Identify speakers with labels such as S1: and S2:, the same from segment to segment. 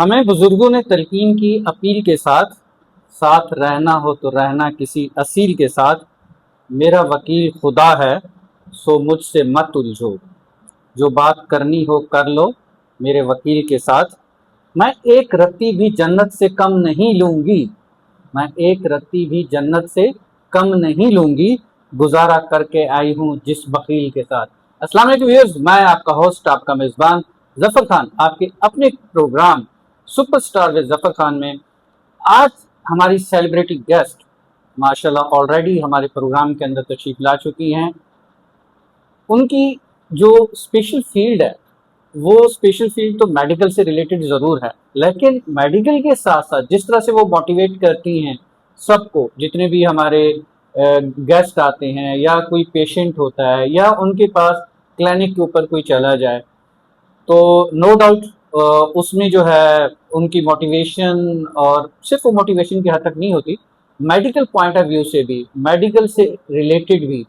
S1: हमें बुजुर्गों ने तलकीन की अपील के साथ, साथ रहना हो तो रहना किसी असील के साथ, मेरा वकील खुदा है सो मुझसे मत उलझो, जो बात करनी हो कर लो मेरे वकील के साथ, मैं एक रत्ती भी जन्नत से कम नहीं लूंगी, मैं एक रत्ती भी जन्नत से कम नहीं लूंगी, गुजारा करके आई हूँ जिस वकील के साथ। अस्सलाम वालेकुम व्यूअर्स, मैं आपका होस्ट, आपका मेज़बान ज़फ़र खान, आपके अपने program superstar with Zafar Khan में आज हमारी सेलिब्रिटी गेस्ट माशाल्लाह ऑलरेडी हमारे प्रोग्राम के अंदर तशरीफ ला चुकी हैं। उनकी जो स्पेशल फील्ड है, वो स्पेशल फील्ड तो मेडिकल से रिलेटेड ज़रूर है, लेकिन मेडिकल के साथ साथ जिस तरह से वो मोटिवेट करती हैं सबको, जितने भी हमारे गेस्ट आते हैं या कोई पेशेंट होता है या उनके पास क्लिनिक के ऊपर कोई चला जाए, तो नो डाउट उसमें जो है उनकी मोटिवेशन, और सिर्फ वो मोटिवेशन की हद तक नहीं होती, मेडिकल पॉइंट ऑफ व्यू से भी, मेडिकल से रिलेटेड भी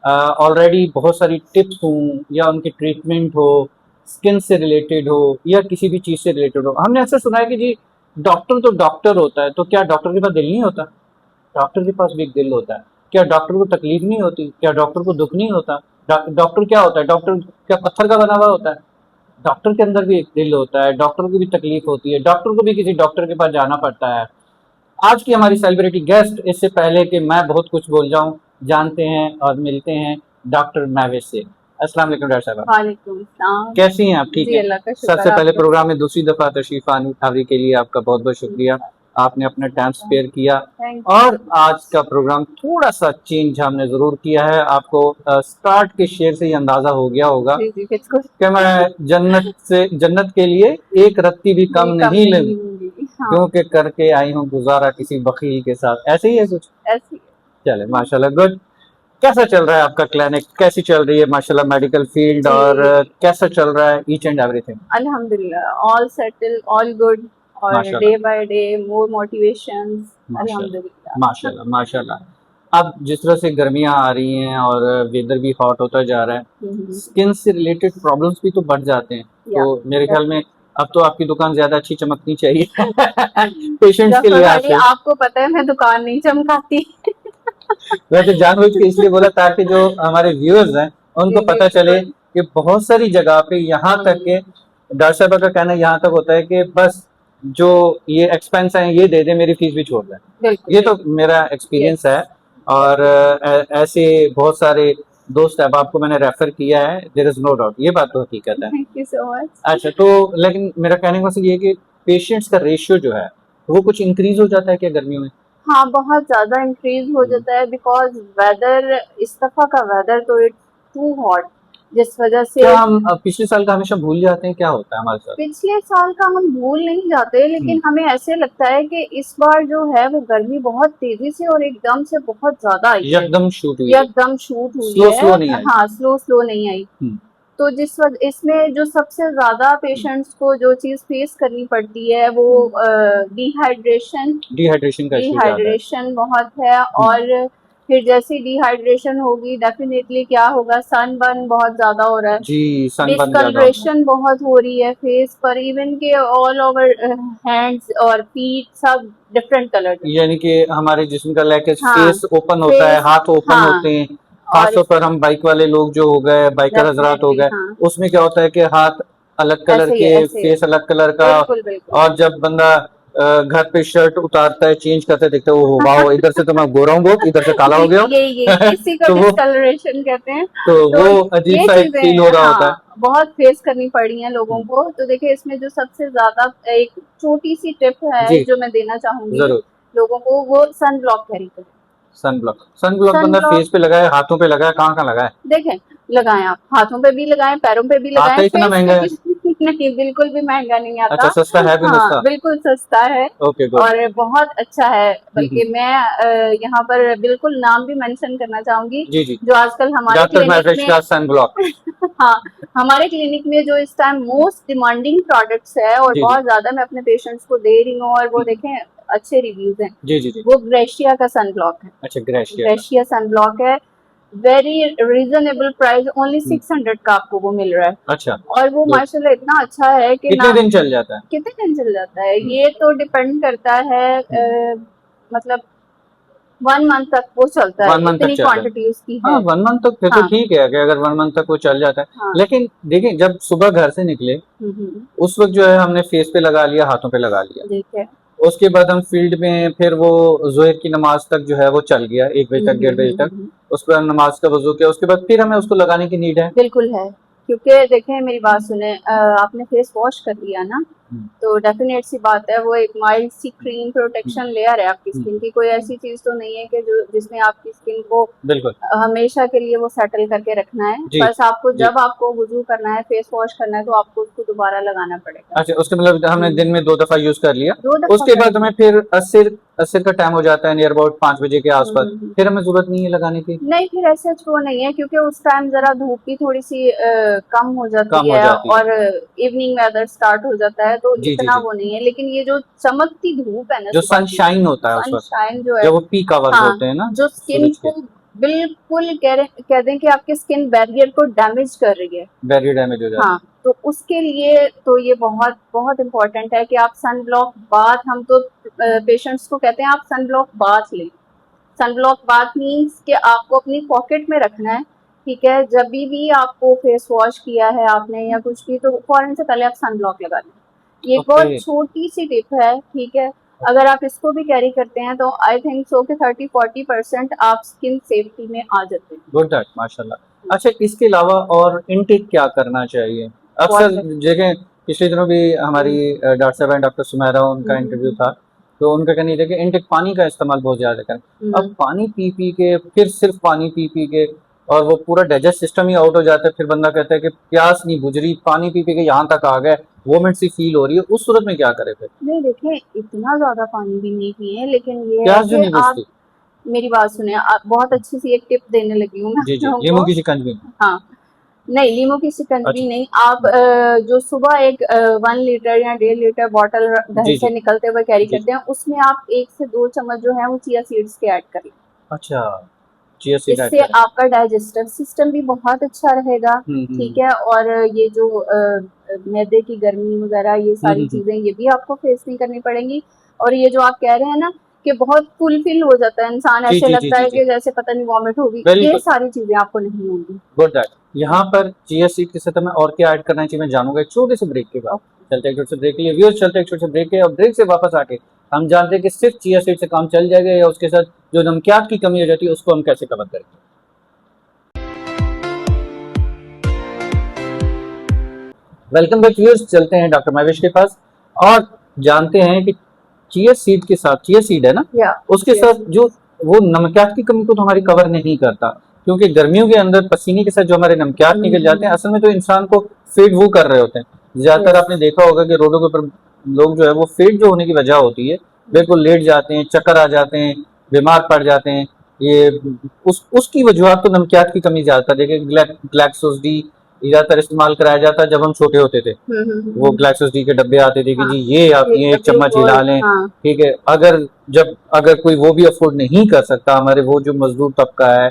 S1: ऑलरेडी बहुत सारी टिप्स हों या उनके ट्रीटमेंट हो, स्किन से रिलेटेड हो या किसी भी चीज़ से रिलेटेड हो। हमने अक्सर सुना है कि जी डॉक्टर तो डॉक्टर होता है, तो क्या डॉक्टर के पास दिल नहीं होता? डॉक्टर के पास भी एक दिल होता है। क्या डॉक्टर को तकलीफ नहीं होती? क्या डॉक्टर को दुख नहीं होता? डॉक्टर क्या होता है? डॉक्टर क्या पत्थर का बना हुआ होता है? डॉक्टर के अंदर भी एक दिल होता है, डॉक्टर को भी तकलीफ होती है, डॉक्टर को भी किसी डॉक्टर के पास जाना पड़ता है। आज की हमारी सेलिब्रिटी गेस्ट, इससे पहले कि मैं बहुत कुछ बोल जाऊं, जानते हैं और मिलते हैं डॉक्टर महवेश से। अस्सलाम वालेकुम डॉक्टर साहब,
S2: वालेकुम सलाम।
S1: कैसी हैं आप? ठीक
S2: जी
S1: है।
S2: अल्लाह का शुक्र।
S1: सबसे
S2: आप
S1: पहले
S2: बताइए।
S1: प्रोग्राम में दूसरी दफ़ा तशरीफ आने के लिए आपका बहुत बहुत शुक्रिया। आपने अपना टाइम स्पेयर किया
S2: थैंक
S1: और आज का प्रोग्राम थोड़ा सा चेंज हमने ज़रूर किया है। आपको स्टार्ट के शेर से ही अंदाज़ा हो गया होगा
S2: जी जी बिल्कुल।
S1: कि मैं जन्नत के लिए एक रत्ती भी कम
S2: ये कम
S1: नहीं
S2: नहीं
S1: लूंगी,
S2: लूंगी, हाँ
S1: क्योंकि करके आई हूँ गुजारा किसी वकील के साथ। ऐसे ही है कुछ?
S2: ऐसी है।
S1: चले माशाल्लाह, गुड। कैसा चल रहा है आपका क्लिनिक? कैसी चल रही है माशाल्लाह मेडिकल फील्ड, और
S2: जी
S1: कैसा चल रहा है ईच एंड एवरीथिंग?
S2: अल्हम्दुलिल्लाह, ऑल सेटल, ऑल गुड। और
S1: माशाल्लाह
S2: day by day more motivations.
S1: माशाल्लाह
S2: अल्हम्दुलिल्लाह।
S1: माशाल्लाह माशाल्लाह। अब जिस तरह से गर्मियां आ रही हैं और वेदर भी हॉट होता जा रहा है, स्किन से रिलेटेड प्रॉब्लम्स भी तो बढ़ जाते हैं,
S2: या
S1: तो मेरे ख्याल में अब तो आपकी दुकान ज्यादा अच्छी चमकनी चाहिए पेशेंट्स के
S2: जफर भाई,
S1: लिहाज से।
S2: आपको पता है मैं दुकान नहीं चमकाती।
S1: वैसे जानबूझ के इसलिए बोला ताकि जो हमारे व्यूअर्स हैं उनको
S2: जी
S1: पता चले
S2: बिल्कुल।
S1: कि बहुत सारी जगह पे यहाँ तक के डॉक्टर साहब का कहना यहाँ तक होता है कि बस जो ये एक्सपेंस है ये दे दे, मेरी फीस भी छोड़ दें।
S2: बिल्कुल
S1: ये तो मेरा एक्सपीरियंस
S2: यस।
S1: है। और ऐसे बहुत सारे दोस्त अब आपको मैंने रेफर किया है, देयर इज नो डाउट, ये बात तो हकीकत है।
S2: Thank you so much.
S1: अच्छा, तो लेकिन मेरा कहने का मतलब ये है कि पेशेंट्स का रेशियो जो है वो कुछ इंक्रीज हो जाता है क्या गर्मियों में?
S2: हाँ, बहुत ज़्यादा इंक्रीज़ हो जाता है बिकॉज़ वेदर, इस दफ़ा का वेदर तो इट्स टू हॉट, जिस वजह से
S1: क्या हम पिछले साल का हमेशा भूल जाते हैं? क्या होता है हमारे साथ?
S2: पिछले साल का हम भूल नहीं जाते, लेकिन हमें ऐसे लगता है कि इस बार जो है वो गर्मी बहुत तेज़ी से और एकदम से बहुत ज़्यादा आई है।
S1: एकदम शूट हुई है,
S2: एकदम शूट हुई
S1: स्लो
S2: है।
S1: स्लो नहीं आई।
S2: हाँ, स्लो नहीं आई। तो जिस वजह इसमें जो सबसे ज़्यादा पेशेंट्स को जो चीज़ फेस करनी पड़ती है वो डिहाइड्रेशन।
S1: डिहाइड्रेशन का इशू ज्यादा है।
S2: डिहाइड्रेशन बहुत है। और फिर जैसे डिहाइड्रेशन होगी, डेफिनेटली क्या होगा, सनबर्न बहुत ज़्यादा हो रहा है,
S1: जी, सनबर्न ज्यादा होता है।
S2: डिस्कलरेशन बहुत हो रही है फेस पर, इवन के ऑल ओवर हैंड्स और फीट सब डिफरेंट कलर है।
S1: यानी कि हमारे जिस्म का लाइक
S2: हाँ,
S1: फेस ओपन होता है,
S2: फेस,
S1: हाथ ओपन
S2: हाँ,
S1: होते हैं।
S2: और
S1: खासतौर पर हम बाइक वाले लोग जो हो गए, बाइकर हजरात हो
S2: डेफिनेटली
S1: गए,
S2: हाँ,
S1: उसमें क्या होता है कि हाथ अलग कलर
S2: ऐसे ही
S1: के,
S2: ऐसे
S1: फेस अलग कलर का।
S2: बिल्कुल बिल्कुल।
S1: और जब बंदा घर पे शर्ट उतारता है, चेंज करते है, देखते हैं ओह वाह, इधर से तो मैं गोरा हूँ बहुत, इधर से काला हो गया हूँ
S2: ये इसी को
S1: तो वो
S2: डिस्कलरेशन कहते हैं।
S1: तो
S2: तो
S1: वो अजीब
S2: ये
S1: सा एक फील हो
S2: चीजें
S1: रहा होता है।
S2: हाँ बहुत फेस करनी पड़ी हैं लोगों को। तो देखिए, इसमें जो सबसे ज्यादा एक छोटी सी टिप है
S1: जी
S2: जो मैं देना चाहूंगी
S1: जरूर।
S2: लोगों को, वो सन ब्लॉक कैरी करें।
S1: सन ब्लॉक
S2: सन
S1: बंदा
S2: ब्लॉक
S1: फेस पे लगाए, हाथों पे लगाए, कहाँ कहाँ लगाए?
S2: देखें, लगाएं, आप हाथों पे भी लगाएं, पैरों पे भी
S1: आता
S2: लगाएं,
S1: इतना
S2: फेस
S1: महंगा
S2: पे
S1: है?
S2: भी नहीं, बिल्कुल भी महंगा नहीं आता।
S1: अच्छा, सस्ता है भी
S2: हाँ,
S1: नुस्खा?
S2: बिल्कुल सस्ता है
S1: ओके गुड।
S2: और बहुत अच्छा है। बल्कि मैं यहाँ पर बिल्कुल नाम भी मेंशन करना चाहूंगी,
S1: जी जी,
S2: जो आजकल हमारे
S1: डॉक्टर
S2: क्लिनिक
S1: महवेश
S2: में
S1: का सन ब्लॉक।
S2: हाँ, हमारे क्लिनिक में जो इस टाइम मोस्ट डिमांडिंग प्रोडक्ट्स है और
S1: जी जी
S2: बहुत ज्यादा मैं अपने पेशेंट्स को दे रही हूँ, और वो देखें अच्छे रिव्यूज हैं,
S1: जी जी जी।
S2: वो ग्रेशिया का सन ब्लॉक है।
S1: अच्छा, ग्रेशिया का।
S2: ग्रेशिया सन ब्लॉक है। वेरी रीजनेबल प्राइस, ओनली 600 का आपको वो मिल रहा है।
S1: अच्छा,
S2: और वो
S1: good.
S2: माशाल्लाह इतना अच्छा है कि
S1: कितने दिन चल जाता है?
S2: कितने दिन चल जाता है ये तो डिपेंड करता है, मतलब 1 मंथ तक वो चलता है,
S1: 1 मंथ तक
S2: इतनी
S1: चल जाता है।
S2: क्वांटिटी उसकी है।
S1: हाँ 1 मंथ तक फिर तो
S2: हाँ
S1: ठीक है कि अगर 1 मंथ तक वो चल जाता है।
S2: हाँ।
S1: लेकिन देखिए जब सुबह घर से निकले उस वक्त जो है हमने फेस पे लगा लिया, हाथों पे लगा लिया,
S2: ठीक है।
S1: उसके बाद हम फील्ड में फिर वो जोहर की नमाज तक जो है वो चल गया 1 बजे तक 1:30 बजे तक, उसके बाद नमाज का वजू किया, उसके बाद फिर हमें उसको लगाने की नीड है।
S2: बिल्कुल है, क्योंकि देखें मेरी बात सुने, आपने फेस वॉश कर लिया ना, तो डेफिनेट सी बात है वो एक माइल्ड सी क्रीम प्रोटेक्शन लेयर है आपकी स्किन की। कोई ऐसी चीज तो नहीं है कि जो जिसमें आपकी स्किन को
S1: बिल्कुल
S2: हमेशा के लिए वो सेटल करके रखना है।
S1: जी
S2: बस आपको
S1: जी।
S2: जब आपको वुजू करना है, फेस वॉश करना है, तो आपको उसको दोबारा लगाना पड़ेगा।
S1: अच्छा, उसके मतलब हमने दिन में 2 दफा यूज कर लिया,
S2: 2 दफा
S1: उसके बाद
S2: करना
S1: हमें फिर असर का टाइम हो जाता है नियर अबाउट 5 बजे के आसपास,
S2: है।
S1: फिर हमें जरूरत नहीं है लगाने की।
S2: नहीं, फिर ऐसा वो नहीं है, क्योंकि उस टाइम जरा धूप की थोड़ी सी कम हो
S1: कम
S2: जाती
S1: हो
S2: है
S1: जाती है।
S2: और इवनिंग वेदर स्टार्ट हो जाता है, तो
S1: जी जी
S2: इतना
S1: जी।
S2: वो नहीं है। लेकिन ये जो चमकती धूप है ना
S1: जो
S2: सुबह की,
S1: सनशाइन होता है उस वक्त,
S2: सनशाइन जो है,
S1: जब वो पीक आवर्स
S2: हाँ,
S1: होते हैं ना
S2: जो स्किन
S1: सूरज के,
S2: को बिल्कुल कह दें कि आपके स्किन बैरियर को डैमेज कर रही है।
S1: बैरियर डैमेज हो जाता
S2: हाँ, तो उसके लिए तो ये बहुत बहुत इम्पोर्टेंट है कि आप सन ब्लॉक बाथ, हम तो पेशेंट्स को कहते हैं आप सन ब्लॉक बाथ लें। सनब्लॉक बाथ मीन्स कि आपको अपनी पॉकेट में रखना है, ठीक है। जब भी आपको फेस वॉश किया है आपने या कुछ भी, तो फौरन से पहले आप सनब्लॉक लगा लें। ये
S1: है।
S2: एक
S1: ओके,
S2: बहुत छोटी सी टिप है, ठीक है। अगर आप इसको भी कैरी करते हैं तो आई थिंक सो कि 30-40% आप स्किन सेफ्टी में आ जाते हैं।
S1: गुड दैट माशाल्लाह। अच्छा, इसके अलावा और इनटेक क्या करना चाहिए? अक्सर
S2: वाटर।
S1: जगह पिछले दिनों भी हमारी डॉक्टर साहब हैं, डॉक्टर सुमेरा, उनका इंटरव्यू था, तो उनका कहना ये था कि इनटेक पानी का इस्तेमाल बहुत ज़्यादा करें। अब पानी पी पी के, फिर सिर्फ पानी पी पी के, और वो पूरा डाइजेस्ट सिस्टम ही आउट हो जाता है, फिर बंदा कहता है कि प्यास नहीं बुझ रही, पानी पी पी के यहाँ तक आ गए, वोमिट सी फील हो रही है, उस सूरत में क्या करे फिर?
S2: नहीं देखें, इतना ज्यादा पानी भी नहीं पिए, लेकिन ये है
S1: प्यास जो
S2: कि
S1: नहीं
S2: आप
S1: बुझती।
S2: मेरी बात सुने, आप बहुत अच्छी सी एक टिप देने लगी हूँ मैं
S1: जी
S2: आप
S1: जी,
S2: लोगों
S1: लीमू
S2: को।
S1: की शिकंजी।
S2: हाँ, नहीं, लीमू की शिकंजी
S1: अच्छा।
S2: नहीं, आप जो सुबह एक 1 लीटर या 1.5 लीटर बॉटल घर
S1: जी
S2: से
S1: जी
S2: निकलते हुए कैरी
S1: जी।
S2: करते हैं, उसमें आप 1 से 2 चम्मच जो है वो चिया सीड्स के ऐड करें।
S1: अच्छा, चिया सीड ऐड
S2: इससे
S1: करें।
S2: आपका डाइजेस्टिव सिस्टम भी बहुत अच्छा रहेगा, ठीक
S1: हम्म।
S2: है। और ये जो मैदे की गर्मी वगैरह, ये सारी
S1: हम्म।
S2: चीजें ये भी आपको फेस नहीं करनी पड़ेंगी। और ये जो आप कह रहे हैं ना कि बहुत फुलफिल हो जाता है इंसान,
S1: जी
S2: ऐसे
S1: जी जी
S2: लगता
S1: जी
S2: है
S1: जी,
S2: कि जैसे पता नहीं वॉमिट होगी, ये
S1: बिल्कुल।
S2: सारी चीजें आपको नहीं होंगी।
S1: Good that. यहाँ पर चिया सीड की सतह में और क्या ऐड करना चाहिए मैं जानूंगा एक छोटे से ब्रेक के बाद। चलते हैं एक छोटे से ब्रेक के लिए, व्यूअर्स चलते हैं एक छोटे से ब्रेक के, और ब्रेक से वापस आके हम जानते हैं कि सिर्फ चिया सीड से काम चल जाएगा या उसके साथ जो नमकियात की कमी हो जाती है उसको हम कैसे कवर करेंगे। वेलकम बैक व्यूअर्स, चलते हैं डॉक्टर महवेश के पास और जानते हैं कि चिया सीड के साथ, चिया सीड है ना,
S2: या
S1: उसके साथ जो वो नमकियात की कमी को तो हमारी कवर नहीं करता, क्योंकि गर्मियों के अंदर पसीने के साथ जो हमारे नमकियात निकल जाते हैं, असल में तो इंसान को फीड वो कर रहे होते हैं। ज्यादातर आपने देखा होगा कि रोडों के ऊपर लोग जो है वो फीड जो होने की वजह होती है, बिल्कुल लेट जाते हैं, चक्कर आ जाते हैं, बीमार पड़ जाते हैं। ये उसकी वजूहत तो नमकियात की कमी ज्यादातर, देखिए ग्लैक्सोस डी ज्यादातर इस्तेमाल कराया जाता है जब हम छोटे होते थे। वो ग्लैक्सोस डी के डब्बे आते थे कि
S2: हाँ,
S1: जी ये आप ये एक चम्मच हिला लें,
S2: हाँ,
S1: ठीक है। अगर कोई वो भी अफोर्ड नहीं कर सकता, हमारे वो जो मजदूर तबका है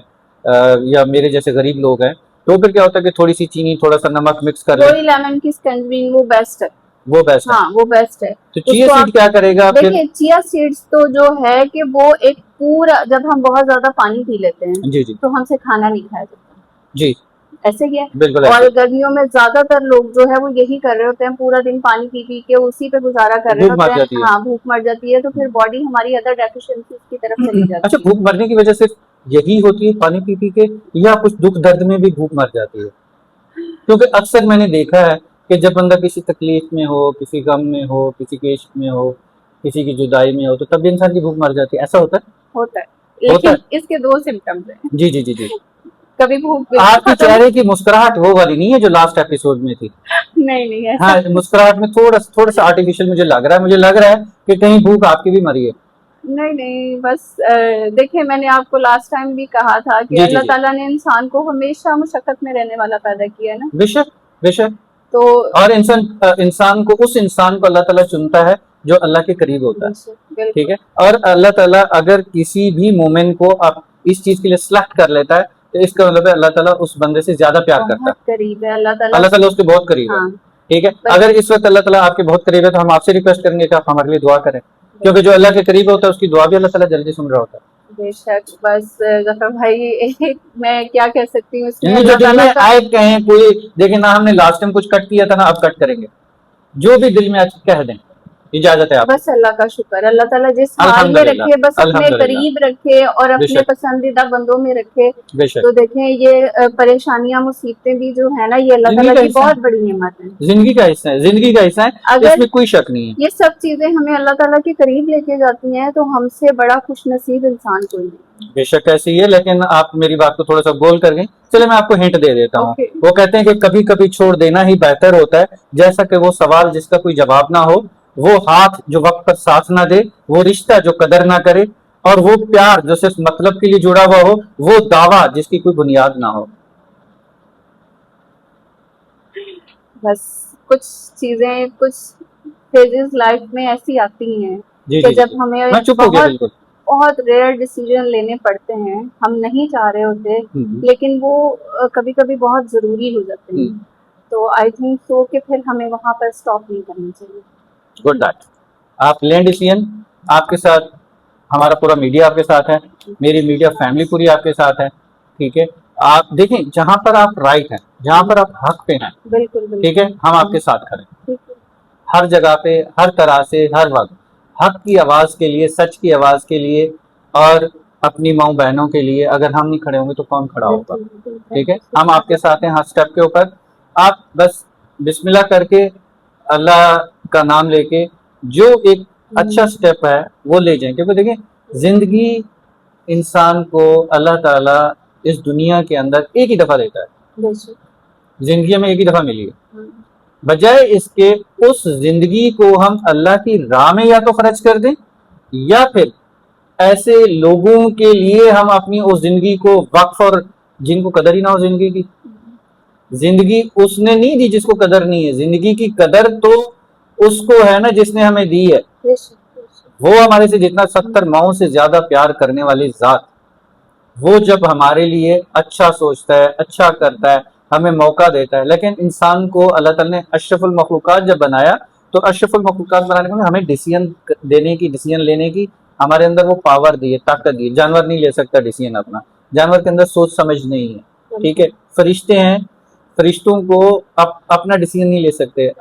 S1: या मेरे जैसे गरीब लोग हैं, तो फिर क्या होता है कि थोड़ी सी चीनी, थोड़ा सा नमक मिक्स कर लें,
S2: वही लेमन की स्कंजीबी वो बेस्ट है।
S1: वो बेस्ट है।
S2: हाँ, वो बेस्ट है।
S1: तो चिया
S2: उसको
S1: सीड
S2: आप
S1: क्या करेगा फिर?
S2: देखिए, चिया सीड्स तो जो है कि वो एक पूरा, जब हम बहुत ज्यादा पानी पी लेते हैं
S1: जी जी
S2: तो हमसे खाना नहीं खाया जाता,
S1: जी,
S2: ऐसे ही है।
S1: बिल्कुल
S2: और
S1: ऐसे।
S2: गर्मियों में ज्यादातर लोग जो है वो यही कर रहे होते हैं, पूरा दिन पानी पी पी के उसी पे गुजारा कर रहे
S1: भूख
S2: होते
S1: मर
S2: हैं।
S1: जाती है।
S2: हाँ, भूख मर जाती है, तो फिर बॉडी हमारी अदर डेफिशिएंसीज की तरफ चली
S1: अच्छा,
S2: जाती है।
S1: भूख मरने की वजह सिर्फ यही होती है पानी पी पी के, या कुछ दुख दर्द में भी भूख मर जाती है? क्योंकि अक्सर मैंने देखा है कि जब बंदा किसी तकलीफ में हो, किसी गम में हो, किसी के इश्क में हो, किसी की जुदाई में हो, तो तब भी इंसान की भूख मर जाती है, ऐसा होता है?
S2: होता है,
S1: होता है।
S2: लेकिन इसके 2 सिम्टम्स हैं।
S1: जी जी जी जी।
S2: कभी भूख बिल्कुल
S1: आपके
S2: खत्म
S1: चेहरे की मुस्कुराहट वो वाली नहीं है जो लास्ट एपिसोड में थी।
S2: नहीं नहीं, ऐसा
S1: हाँ, मुस्कुराहट में थोड़ा सा आर्टिफिशियल मुझे लग रहा है, मुझे लग रहा है कि कहीं भूख आपकी भी मरी है।
S2: नहीं नहीं, बस देखिए, मैंने आपको लास्ट टाइम भी कहा था कि
S1: जी जी
S2: अल्लाह
S1: जी,
S2: ताला ने इंसान को हमेशा मुशक्कत में रहने वाला पैदा किया है ना,
S1: बेशक बेशक।
S2: तो
S1: और इंसान को, उस इंसान को अल्लाह ताला चुनता है जो अल्लाह के करीब होता है, ठीक
S2: बिल्कुल
S1: है। और अल्लाह ताला अगर किसी भी मोमेंट को आप इस चीज के लिए सिलेक्ट कर लेता है, तो इसका मतलब है अल्लाह ताला उस बंदे से ज्यादा प्यार करता
S2: बहुत
S1: है,
S2: करीब है अल्लाह ताला।
S1: अल्लाह ताला उसके बहुत करीब है।
S2: हाँ,
S1: ठीक है,
S2: बस
S1: अगर इस वक्त अल्लाह ताला आपके बहुत करीब है तो हम आपसे रिक्वेस्ट करेंगे कि आप हमारे लिए दुआ करें, क्योंकि जो अल्लाह के करीब होता है उसकी दुआ भी अल्लाह ताला जल्दी सुन रहा होता है।
S2: बेशक। बस जफर भाई मैं क्या कह सकती हूँ इसमें,
S1: यानी जो
S2: अल्लाह
S1: दिल
S2: ताला
S1: में
S2: का
S1: आए कहें कोई, देखिए ना हमने लास्ट टाइम कुछ कट किया था ना अब कट करेंगे, जो भी दिल में आज कह दें, इजाजत है आपको।
S2: बस अल्लाह का शुक्र, अल्लाह ताला जिस हाल में
S1: अल्हम्दुलिल्लाह,
S2: रखे बस अपने
S1: अल्हम्दुलिल्लाह,
S2: करीब रखे और अपने
S1: बेशक
S2: पसंदीदा बंदों में रखे।
S1: बेशक।
S2: तो देखें ये परेशानियां मुसीबतें भी जो है ना, ये अल्लाह
S1: जिंदगी
S2: ताला
S1: का
S2: की
S1: हिस्सा है,
S2: बहुत बड़ी नेमत है।
S1: जिंदगी का हिस्सा है, जिंदगी का हिस्सा है,
S2: अगर
S1: इसमें कोई शक नहीं है।
S2: ये सब चीजें हमें अल्लाह ताला के करीब लेके जाती हैं तो हमसे बड़ा खुश नसीब इंसान कोई नहीं।
S1: बेशक ऐसी है, लेकिन आप मेरी बात को थोड़ा सा गोल कर गई। चलिए मैं आपको हिंट दे देता हूँ।
S2: ओके।
S1: वो कहते हैं कि कभी कभी छोड़ देना ही बेहतर होता है, जैसा कि वो सवाल जिसका कोई जवाब ना हो, वो हाथ जो वक्त पर साथ ना दे, वो रिश्ता जो कदर ना करे, और वो प्यार जो सिर्फ मतलब के लिए जुड़ा हुआ हो, वो दावा जिसकी कोई बुनियाद ना हो।
S2: बस कुछ चीजें, कुछ फेजेस लाइफ में ऐसी आती हैं
S1: जी
S2: कि
S1: जी
S2: जब
S1: जी,
S2: हमें
S1: मैं चुप हो गया
S2: बहुत
S1: बिल्कुल।
S2: बहुत रेयर डिसीजन लेने पड़ते हैं, हम नहीं चाह रहे होते, लेकिन वो कभी कभी बहुत जरूरी हो जाते हैं। तो आई थिंक सो कि फिर हमें वहां पर स्टॉप नहीं करना चाहिए।
S1: Good that. आप लें डिसीजन, आपके साथ हमारा पूरा मीडिया आपके साथ है, मेरी मीडिया फैमिली पूरी आपके साथ है। ठीक है, आप देखें जहां पर आप राइट हैं, जहां पर आप हक पे हैं,
S2: बिल्कुल
S1: ठीक
S2: बिल्कुल।
S1: है, हम आपके साथ खड़े हैं।
S2: ठीक है।
S1: हर जगह पे, हर तरह से, हर वक्त हक की आवाज के लिए, सच की आवाज के लिए, और अपनी माँ बहनों के लिए अगर हम नहीं खड़े होंगे तो कौन खड़ा होगा।
S2: बिल्कुल बिल्कुल।
S1: ठीक है, हम आपके साथ हैं हर स्टेप के ऊपर। आप बस बिस्मिल्लाह करके, अल्लाह का नाम लेके जो एक अच्छा स्टेप है वो ले जाएं, क्योंकि देखिए जिंदगी इंसान को अल्लाह ताला इस दुनिया के अंदर एक ही दफा देता है,
S2: बेशक।
S1: जिंदगी में एक ही दफा मिली है।
S2: हाँ,
S1: बजाय इसके उस जिंदगी को हम अल्लाह की राह में या तो खर्च कर दें, या फिर ऐसे लोगों के लिए हम अपनी उस जिंदगी को वक्फ, और जिनको कदर ही ना हो जिंदगी की। जिंदगी उसने नहीं दी जिसको कदर नहीं है, जिंदगी की कदर तो उसको है ना जिसने हमें दी है।
S2: बेशक बेशक।
S1: वो हमारे से जितना 70 माओं से ज्यादा प्यार करने वाली जात, वो जब हमारे लिए अच्छा सोचता है, अच्छा करता है, हमें मौका देता है। लेकिन इंसान को अल्लाह ताला ने अशरफुल मखलूकात जब बनाया, तो अशरफुल मखलूकात बनाने में हमें डिसीजन देने की, डिसीजन लेने की हमारे अंदर वो पावर दी है, ताकत दी है। जानवर नहीं ले सकता डिसीजन अपना, जानवर के अंदर सोच समझ नहीं है। ठीक है, फरिश्ते हैं, फरिश्तों को अपना डिसीजन नहीं ले सकते,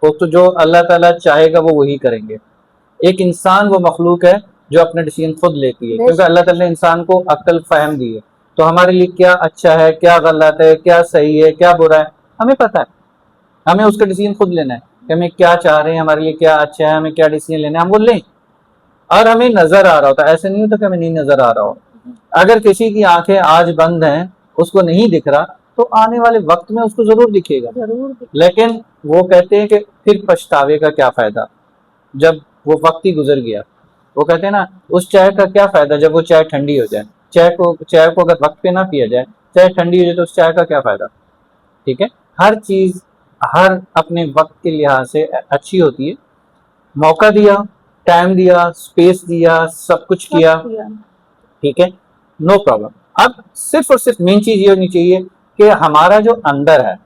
S1: वो तो जो अल्लाह ताला चाहेगा वो वही करेंगे। एक इंसान वो मखलूक है जो अपना डिसीजन खुद लेती है, क्योंकि अल्लाह ताला ने इंसान को अक्ल फहम दी है। तो हमारे लिए क्या अच्छा है, क्या गलत है, क्या सही है, क्या बुरा है, हमें पता है। हमें उसका डिसीजन खुद लेना है कि हमें क्या चाह रहे हैं, हमारे लिए क्या अच्छा है, हमें क्या डिसीजन लेना है, हम वो लें। और हमें नजर आ रहा होता है, ऐसे नहीं होता कि हमें नहीं नजर आ रहा हो। अगर किसी की आंखें आज बंद हैं, उसको नहीं दिख रहा, तो आने वाले वक्त में उसको जरूर दिखेगा।
S2: जरूर।
S1: लेकिन वो कहते हैं कि फिर पछतावे का क्या फायदा जब वो वक्त ही गुजर गया। वो कहते हैं ना, उस चाय का क्या फायदा जब वो चाय ठंडी हो जाए। चाय को अगर वक्त पे ना पिया जाए, चाय ठंडी हो जाए, तो उस चाय का क्या फायदा। ठीक है, हर चीज हर अपने वक्त के लिहाज से अच्छी होती है। मौका दिया, टाइम दिया, स्पेस दिया, सब कुछ किया, ठीक है, नो प्रॉब्लम। अब सिर्फ और सिर्फ मेन चीज ये होनी चाहिए कि हमारा जो अंदर है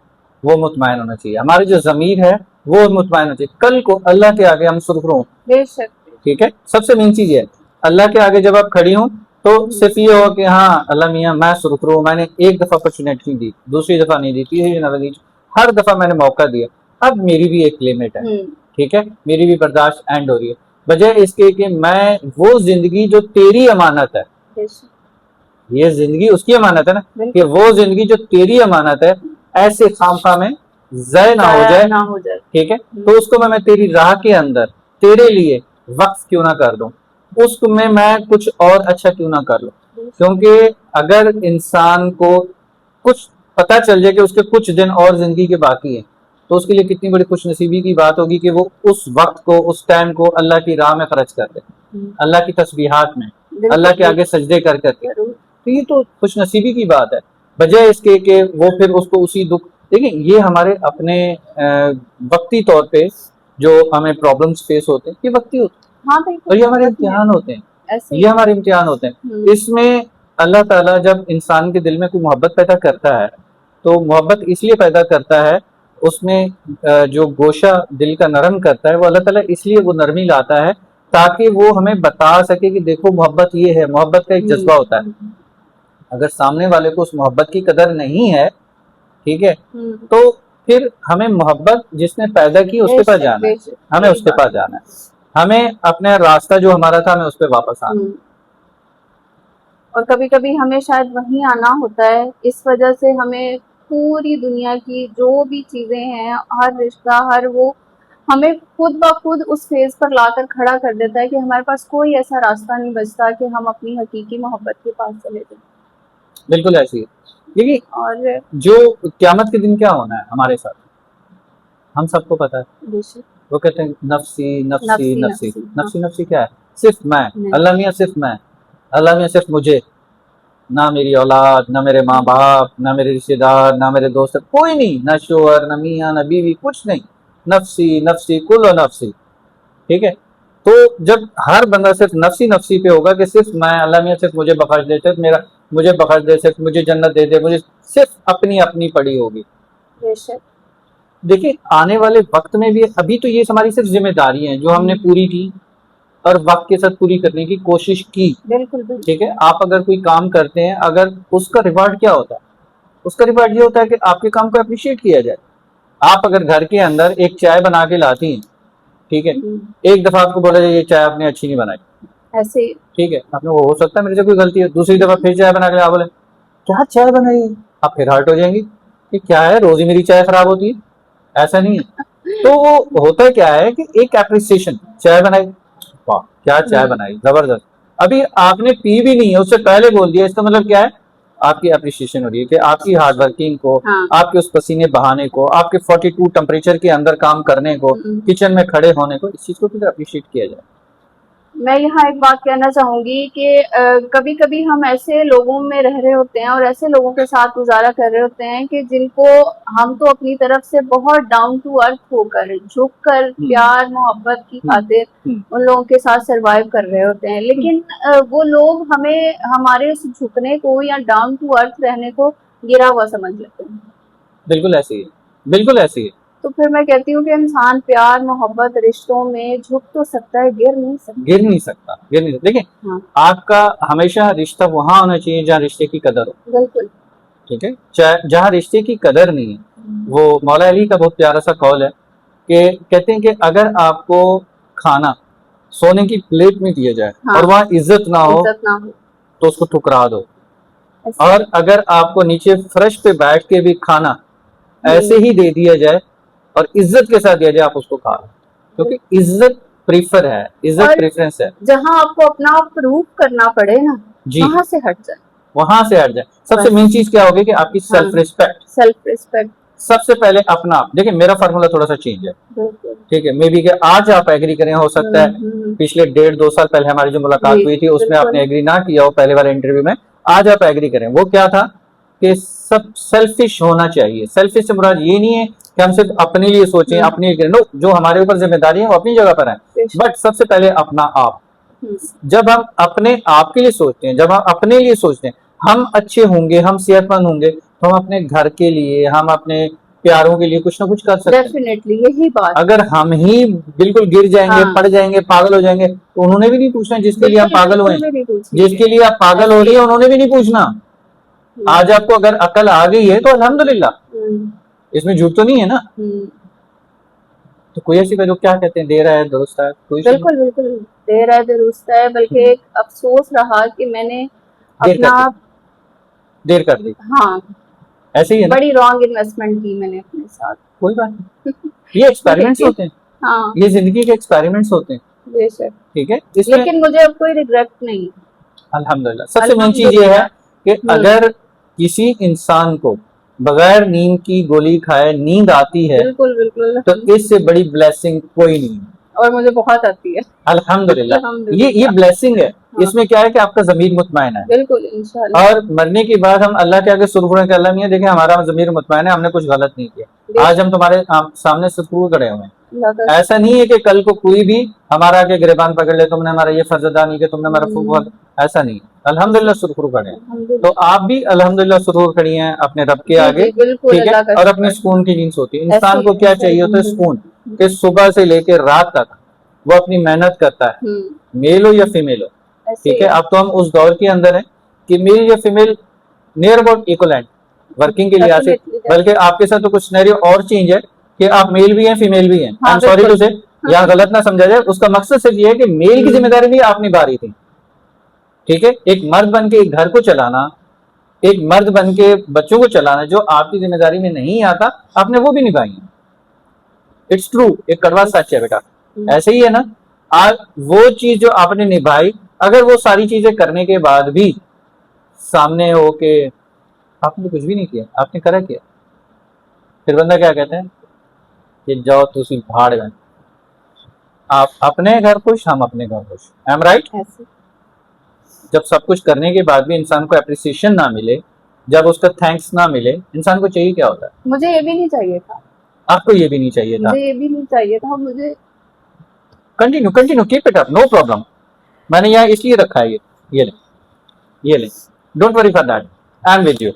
S1: वो मुतमैन होना चाहिए, हमारी जो जमीर है वो मुतमैन होना चाहिए। कल को अल्लाह के आगे हम सुरखरू हों।
S2: बेशक।
S1: ठीक है, सबसे मेन चीज है अल्लाह के आगे जब आप खड़ी हो तो सिर्फ ये हो कि हाँ अल्लाह मियाँ मैं सुरखरू हूँ, मैंने एक दफा अपॉर्चुनिटी दी, दूसरी दफा नहीं दी, तीसरी दफा दी, हर दफा मैंने मौका दिया, अब मेरी भी एक लिमिट है। ठीक है, मेरी भी बर्दाश्त एंड हो रही है। बजाय इसके कि मैं वो जिंदगी जो तेरी अमानत है, ये जिंदगी उसकी अमानत है ना, कि वो जिंदगी जो तेरी अमानत है ऐसे खामखा में ज़ाय ना हो जाए। ठीक है, तो उसको मैं तेरी राह के अंदर तेरे लिए वक्फ क्यों ना कर दूं, उसमें मैं कुछ और अच्छा क्यों ना कर लूं। क्योंकि अगर इंसान को कुछ पता चल जाए कि उसके कुछ दिन और जिंदगी के बाकी है, तो उसके लिए कितनी बड़ी खुशनसीबी की बात होगी कि वो उस वक्त को, उस टाइम को अल्लाह की राह में खर्च कर दे, अल्लाह की तस्बीहात में, अल्लाह के आगे सजदे कर करके। तो ये तो खुशनसीबी की बात है, बजाय इसके कि वो फिर उसको उसी दुख। देखिए ये हमारे अपने वक्ती तौर पे जो हमें प्रॉब्लम्स फेस होते हैं, ये वक्ती होते हैं।
S2: हाँ
S1: और ये हमारे इम्तिहान होते हैं, ये हमारे इम्तिहान होते हैं। इसमें अल्लाह ताला जब इंसान के दिल में कोई मोहब्बत पैदा करता है तो मोहब्बत इसलिए पैदा करता है, उसमें जो गोशा दिल का नरम करता है वो अल्लाह ताला इसलिए वो नरमी लाता है ताकि वो हमें बता सके कि देखो मोहब्बत ये है। मोहब्बत का एक जज्बा होता है। अगर सामने वाले को उस मोहब्बत की कदर नहीं है, ठीक है, तो फिर हमें मोहब्बत जिसने पैदा की उसके पास जाना है, हमें उसके पास जाना है, हमें अपना रास्ता जो हमारा था हमें उस पर वापस आना है।
S2: और कभी कभी हमें शायद वहीं आना होता है, इस वजह से हमें पूरी दुनिया की जो भी चीजें हैं, हर रिश्ता, हर वो हमें खुद ब खुद उस फेज पर लाकर खड़ा कर देता है कि हमारे पास कोई ऐसा रास्ता नहीं बचता कि हम अपनी हकीकी मोहब्बत के पास चले जाएं।
S1: बिल्कुल ऐसी है। देखिए,
S2: और
S1: जो क़यामत के दिन क्या होना है हमारे साथ, हम सबको पता है।
S2: बेशक
S1: वो कहते हैं नफ्सी नफ्सी
S2: नफ्सी
S1: नफ्सी
S2: नफ्सी,
S1: नफ्सी नफ्सी क्या है? सिर्फ मैं,
S2: नहीं।
S1: अल्लाह मियाँ सिर्फ मैं, अल्लाह मियाँ सिर्फ मुझे, ना मेरी औलाद, ना मेरे माँ बाप, ना मेरे रिश्तेदार, ना मेरे दोस्त, कोई नहीं, ना शोहर, ना मियाँ, ना बीवी, कुछ नहीं। नफ्सी नफ्सी कुल नफ्सी, ठीक है। तो जब हर बंदा सिर्फ नफ्सी नफ्सी पे होगा कि सिर्फ मैं, अल्लाह मियाँ सिर्फ मुझे बख्श दे, सिर्फ मेरा मुझे बख्श दे, सिर्फ मुझे जन्नत दे दे, मुझे सिर्फ अपनी अपनी पड़ी होगी।
S2: बेशक
S1: देखिए, आने वाले वक्त में भी अभी तो ये हमारी सिर्फ जिम्मेदारी है जो हमने पूरी की और वक्त के साथ पूरी करने की कोशिश की।
S2: बिल्कुल बिल्कुल।
S1: ठीक है, आप अगर कोई काम करते हैं, अगर उसका रिवार्ड क्या होता है? उसका रिवार्ड ये होता है कि आपके काम को अप्रिशिएट किया जाए। आप अगर घर के अंदर एक चाय बना के लाती हैं, ठीक है, एक दफा आपको बोला जाए ये चाय आपने अच्छी नहीं बनाई,
S2: ऐसे
S1: ठीक है, आपने वो हो सकता है मेरे से कोई गलती है, दूसरी दफा फिर चाय बना के आप बोले क्या चाय बनाई है, आप फिर हर्ट हो जाएंगी कि क्या है रोज ही मेरी चाय खराब होती है, ऐसा नहीं है। तो वो होता क्या है कि एक एप्रिसिएशन, चाय बनाई, वाह क्या चाय बनाई, जबरदस्त, अभी आपने पी भी नहीं है उससे पहले बोल दिया, इसका मतलब क्या है? आपकी अप्रिशिएशन हो रही है कि आपकी हार्ड वर्किंग को,
S2: हाँ।
S1: आपके उस पसीने बहाने को, आपके 42 टेम्परेचर के अंदर काम करने को, किचन में खड़े होने को, इस चीज को फिर अप्रिशिएट किया जाए।
S2: मैं यहाँ एक बात कहना चाहूंगी कि कभी कभी हम ऐसे लोगों में रह रहे होते हैं और ऐसे लोगों के साथ गुजारा कर रहे होते हैं कि जिनको हम तो अपनी तरफ से बहुत डाउन टू अर्थ होकर, झुककर, प्यार मोहब्बत की खातिर उन लोगों के साथ सरवाइव कर रहे होते हैं, लेकिन वो लोग हमें हमारे उस झुकने को या डाउन टू अर्थ रहने को गिरा हुआ समझ लेते हैं।
S1: बिल्कुल ऐसी है, बिल्कुल ऐसी है।
S2: तो फिर मैं कहती हूँ कि इंसान प्यार मोहब्बत रिश्तों में झुक तो सकता है, गिर नहीं सकता।
S1: गिर नहीं सकता, गिर नहीं सकता। देखिए,
S2: हाँ।
S1: आपका हमेशा रिश्ता वहां होना चाहिए जहाँ रिश्ते की कदर हो।
S2: बिल्कुल।
S1: ठीक है, जहाँ रिश्ते की कदर नहीं है, वो मौला अली का बहुत प्यारा सा कौल है कि कहते हैं कि अगर आपको खाना सोने की प्लेट में दिया जाए,
S2: हाँ।
S1: और वहाँ इज्जत ना हो तो उसको ठुकरा दो, और अगर आपको नीचे फर्श पे बैठ के भी खाना ऐसे ही दे दिया जाए और इज्जत के साथ दिया जाए, आप उसको खा लो, क्योंकि इज्जत प्रीफर है, इज्जत प्रेफरेंस है।
S2: जहाँ आपको अपना प्रूफ करना पड़े ना, वहां से हट जाए,
S1: वहां से हट जाए। सबसे मेन चीज क्या होगी कि आपकी सेल्फ रिस्पेक्ट,
S2: सेल्फ रिस्पेक्ट
S1: सबसे पहले अपना आप। देखिए, मेरा फार्मूला थोड़ा सा चेंज है, ठीक है, मे बी कि आज आप एग्री करें, हो सकता है पिछले 1.5-2 साल पहले हमारी जो मुलाकात हुई थी उसमें आपने एग्री ना किया हो पहले वाले इंटरव्यू में, आज आप एग्री करें। वो क्या था कि सब सेल्फिश होना चाहिए। सेल्फिश से मुराद ये नहीं है कि हम सिर्फ अपने लिए सोचें, अपने लिए, नो, जो हमारे ऊपर जिम्मेदारी है वो अपनी जगह पर है, बट सबसे पहले अपना आप। जब हम अपने आप के लिए सोचते हैं, जब हम अपने लिए सोचते हैं, हम अच्छे होंगे, हम सेहतमंद होंगे, तो हम अपने घर के लिए, हम अपने प्यारों के लिए कुछ ना कुछ कर सकते हैं।
S2: डेफिनेटली यही बात।
S1: अगर हम ही बिल्कुल गिर जाएंगे, पड़ जाएंगे, पागल हो जाएंगे, तो उन्होंने भी नहीं पूछना जिसके लिए हम पागल हुए, जिसके लिए आप पागल हो रही है उन्होंने भी नहीं पूछना। आज आपको अगर अकल आ गई है तो अल्हम्दुलिल्लाह, इसमें झूठ तो नहीं है ना। तो कोई ऐसी जो क्या कहते हैं, दे रहा है दुरुस्त है, कोई
S2: बिल्कुल बिल्कुल दे रहा है दुरुस्त है, बल्कि एक अफसोस रहा कि मैंने अपना
S1: देर कर दी।
S2: हाँ,
S1: ऐसे ही है,
S2: बड़ी रॉन्ग इन्वेस्टमेंट की मैंने अपने साथ।
S1: कोई बात नहीं, ये एक्सपेरिमेंट्स होते हैं। हाँ, ये जिंदगी के एक्सपेरिमेंट्स होते हैं, बेशक, ठीक है।
S2: लेकिन मुझे अब कोई रिग्रेट नहीं,
S1: अल्हम्दुलिल्लाह। सबसे मेन चीज ये है कि अगर किसी इंसान को बगैर नींद की गोली खाए नींद आती है, बिल्कुल बिल्कुल, तो इससे बड़ी ब्लेसिंग कोई नहीं है,
S2: और मुझे बहुत आती है,
S1: अल्हम्दुलिल्लाह। ये ब्लेसिंग है। इसमें क्या है कि आपका ज़मीर मुतमईन है, बिल्कुल इंशाअल्लाह। और मरने के बाद हम अल्लाह के आगे सुरखुरे के, अल्लाह मियां देखें हमारा ज़मीर मुतमईन है, हमने कुछ गलत नहीं किया, आज हम तुम्हारे सामने सुरखुरे खड़े हुए हैं। ऐसा नहीं है कि कल को कोई भी हमारा आके गिरबान पकड़ ले, तुमने हमारा ये फर्ज अदा नहीं किया, तुमने हमारा फूक, ऐसा नहीं है। अल्हम्दुलिल्लाह सुरखुर खड़े हैं।
S2: अल्हम्दुलिल्लाह।
S1: तो आप भी अल्हम्दुलिल्लाह सुरखुर खड़ी हैं अपने रब के
S2: जी,
S1: आगे,
S2: जी, बिल्कुल
S1: ठीक है,
S2: अल्लाह का
S1: और
S2: शुक्र
S1: अपने
S2: है।
S1: सुकून की नींद सोती है।
S2: ऐसे
S1: इंसान
S2: ही
S1: को क्या
S2: ऐसे ही
S1: चाहिए होता है? सुकून, कि सुबह से लेकर रात तक वो अपनी मेहनत करता है, मेल हो या फीमेल हो,
S2: ऐसे
S1: ठीक
S2: ही
S1: है। अब तो हम उस दौर के अंदर हैं कि मेल या female near about equivalent working के लिहाज से,
S2: Definitely,
S1: बल्कि आपके साथ तो कुछ सिनेरियो और चेंज है कि आप मेल भी हैं फीमेल भी हैं। आई
S2: हाँ
S1: एम सॉरी टू
S2: बिल्कुल।
S1: से, यहाँ गलत ना समझा जाए, उसका मकसद सिर्फ ये है कि मेल की जिम्मेदारी भी आप निभा रही थी, ठीक है। एक मर्द बन के एक घर को चलाना, एक मर्द बन के बच्चों को चलाना, जो आपकी जिम्मेदारी में नहीं आता, आपने वो भी निभाई है। इट्स ट्रू, एक कड़वा सच है बेटा, ऐसे ही है ना। आज वो चीज जो आपने निभाई, अगर वो सारी चीजें करने के बाद भी सामने हो के आपने कुछ भी नहीं किया, आपने करा किया, फिर बंदा क्या कहता है कि जाओ तुसी भाड़ में, आप अपने घर खुश, हम अपने घर खुश। I am right.
S2: ऐसे
S1: जब सब कुछ करने के बाद भी इंसान को अप्रिसिएशन ना मिले, जब उसका थैंक्स ना मिले, इंसान को चाहिए क्या होता है?
S2: मुझे ये भी नहीं चाहिए था,
S1: आपको ये भी नहीं चाहिए था।
S2: मुझे ये भी नहीं चाहिए था, मुझे
S1: continue continue, keep it up, no problem. मैंने यहाँ इसलिए रखा है ये ले, ये ले, don't worry for that, I am with you,